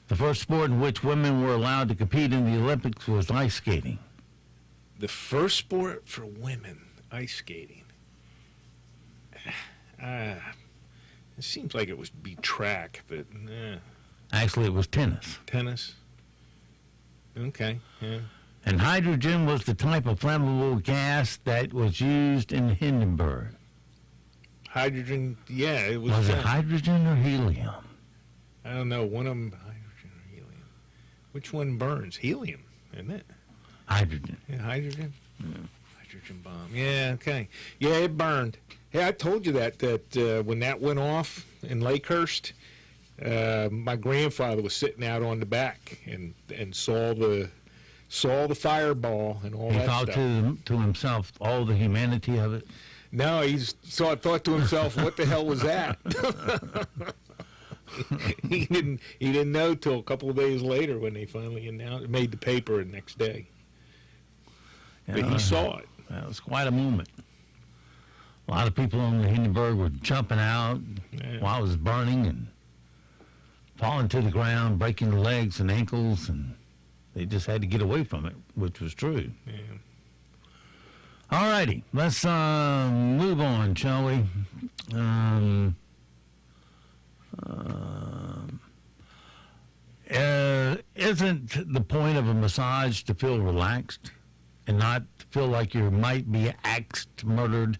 The first sport in which women were allowed to compete in the Olympics was ice skating. The first sport for women, ice skating. It seems like it would be track, but Actually, it was tennis. Tennis? Okay, yeah. And hydrogen was the type of flammable gas that was used in Hindenburg. Hydrogen, yeah, it was. Was it hydrogen or helium? I don't know. One of them, hydrogen or helium. Which one burns? Helium, isn't it? Hydrogen. Yeah, hydrogen? Yeah. Hydrogen bomb. Yeah, okay. Yeah, it burned. Hey, I told you that when that went off in Lakehurst, my grandfather was sitting out on the back and saw the fireball and all he that thought stuff. to himself all the humanity of it. No, thought to himself, what the hell was that? he didn't know till a couple of days later when they finally made the paper the next day. But he saw it. That was quite a moment. A lot of people on the Hindenburg were jumping out while it was burning and falling to the ground, breaking their legs and ankles, and they just had to get away from it, which was true. Yeah. All righty, let's move on, shall we? Isn't the point of a massage to feel relaxed and not feel like you might be axed, murdered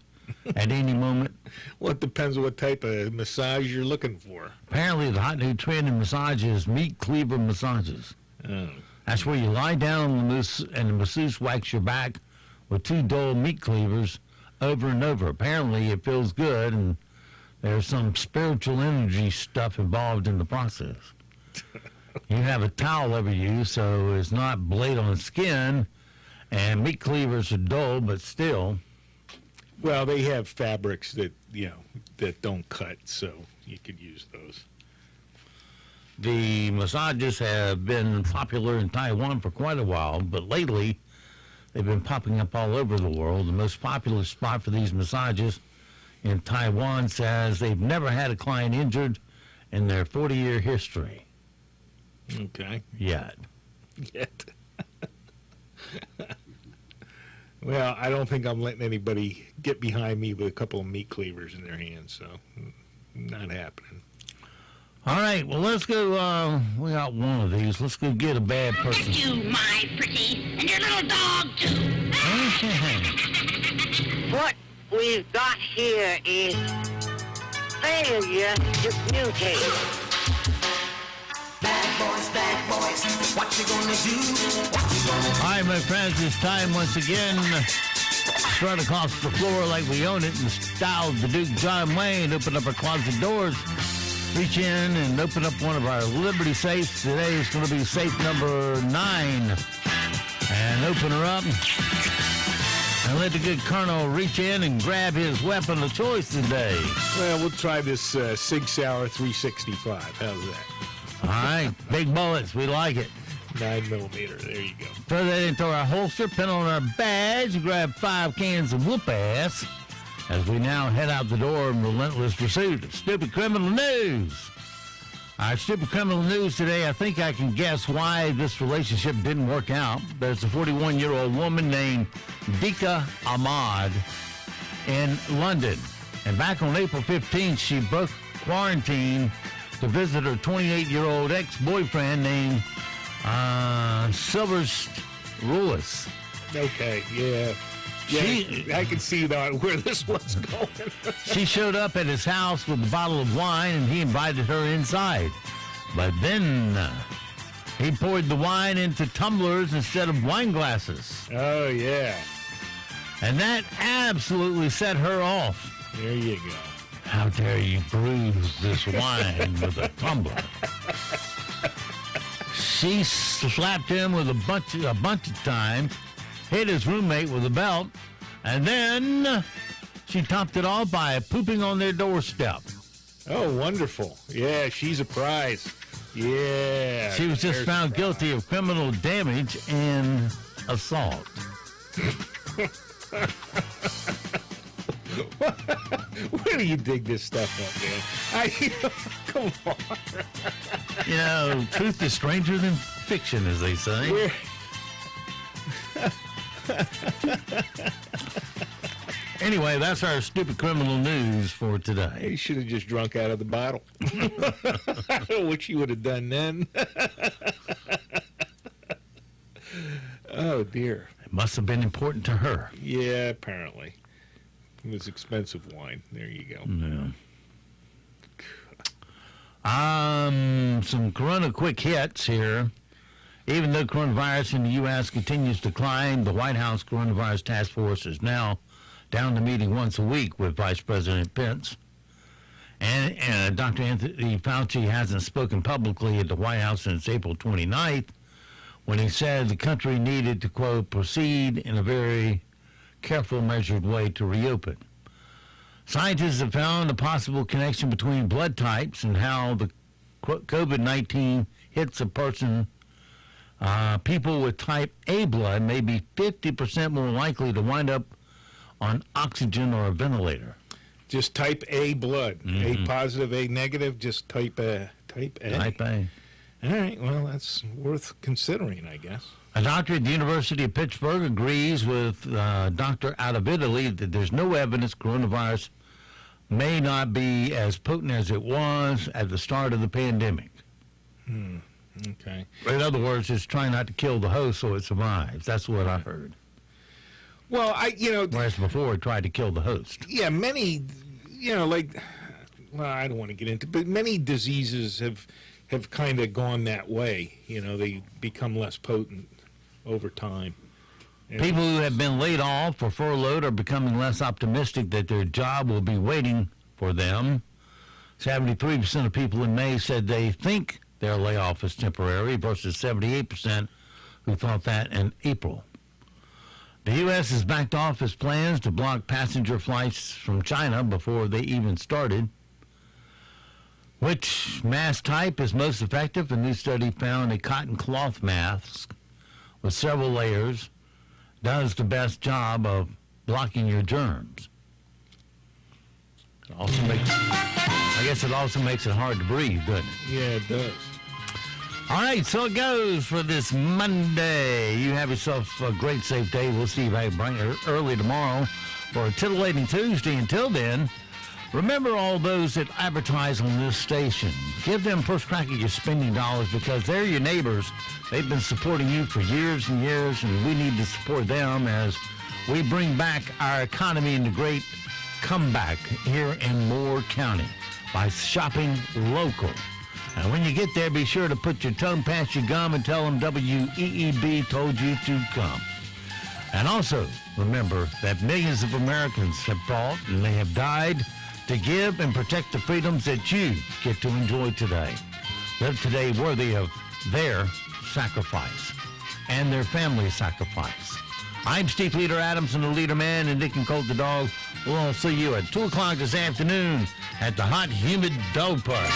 at any moment? Well, it depends on what type of massage you're looking for. Apparently, the hot new trend in massages, meat cleaver massages. Oh. That's where you lie down on the mousse and the masseuse whacks your back with 2 dull meat cleavers over and over. Apparently, it feels good, and there's some spiritual energy stuff involved in the process. You have a towel over you, so it's not blade on skin, and meat cleavers are dull, but still. Well, they have fabrics that don't cut, so you could use those. The massages have been popular in Taiwan for quite a while, but lately they've been popping up all over the world. The most popular spot for these massages in Taiwan says they've never had a client injured in their 40-year history. Okay. Yet. Well, I don't think I'm letting anybody get behind me with a couple of meat cleavers in their hands, so not happening. All right, well, let's go, we got one of these. Let's go get a bad person. That's you, my pretty, and your little dog, too. What we've got here is failure to mutate. Bad boys, what you gonna do? All right, my friends, it's time once again. Strut across the floor like we own it in the style of the Duke John Wayne. Open up our closet doors, reach in and open up one of our Liberty safes. Today is going to be safe number 9. And open her up and let the good Colonel reach in and grab his weapon of choice today. Well, we'll try this Sig Sauer 365. How's that? All right, big bullets. We like it. 9mm. There you go. Throw that into our holster, pin on our badge, grab 5 cans of whoop ass as we now head out the door in relentless pursuit of stupid criminal news. Our stupid criminal news today, I think I can guess why this relationship didn't work out. There's a 41-year-old woman named Dika Ahmad in London. And back on April 15th, she broke quarantine to visit her 28-year-old ex-boyfriend named Silverst Rulis. Okay, yeah. I can see where this one's going. She showed up at his house with a bottle of wine, and he invited her inside. But then he poured the wine into tumblers instead of wine glasses. Oh, yeah. And that absolutely set her off. There you go. How dare you bruise this wine with a tumbler? She slapped him with a bunch of times, hit his roommate with a belt, and then she topped it off by pooping on their doorstep. Oh, wonderful. Yeah, she's a prize. Yeah. She was just found guilty of criminal damage and assault. Where do you dig this stuff up, man? Come on. You know, truth is stranger than fiction, as they say. Anyway, that's our stupid criminal news for today. You should have just drunk out of the bottle. I don't know what you would have done then. Oh, dear. It must have been important to her. Yeah, apparently. It was expensive wine. There you go. Yeah. Some Corona quick hits here. Even though coronavirus in the U.S. continues to climb, the White House Coronavirus Task Force is now down to meeting once a week with Vice President Pence. And Dr. Anthony Fauci hasn't spoken publicly at the White House since April 29th, when he said the country needed to, quote, proceed in a very careful, measured way to reopen. Scientists have found a possible connection between blood types and how the COVID-19 hits a person. People with type A blood may be 50% more likely to wind up on oxygen or a ventilator. Just type A blood. A positive, A negative, just type A. Type A. Type A. All right, well, that's worth considering, I guess. A doctor at the University of Pittsburgh agrees with a doctor out of Italy that there's no evidence coronavirus may not be as potent as it was at the start of the pandemic. Okay. In other words, it's trying not to kill the host so it survives. That's what I heard. Well, whereas before it tried to kill the host. Yeah, many, well, I don't want to get into, but many diseases have kind of gone that way. They become less potent over time. People who have been laid off or furloughed are becoming less optimistic that their job will be waiting for them. 73% of people in May said they think their layoff is temporary versus 78% who thought that in April. The U.S. has backed off its plans to block passenger flights from China before they even started. Which mask type is most effective? A new study found a cotton cloth mask with several layers does the best job of blocking your germs. I guess it also makes it hard to breathe, doesn't it? Yeah, it does. All right, so it goes for this Monday. You have yourself a great, safe day. We'll see you back bright early tomorrow for a titillating Tuesday. Until then, remember all those that advertise on this station. Give them first crack at your spending dollars because they're your neighbors. They've been supporting you for years and years, and we need to support them as we bring back our economy into great comeback here in Moore County by shopping local. And when you get there, be sure to put your tongue past your gum and tell them WEEB told you to come. And also, remember that millions of Americans have fought and they have died to give and protect the freedoms that you get to enjoy today. Live today worthy of their sacrifice and their family's sacrifice. I'm Steve Leader Adams and the Leader Man and Dick and Colt the Dog. We'll all see you at 2 o'clock this afternoon at the Hot Humid Dog Park.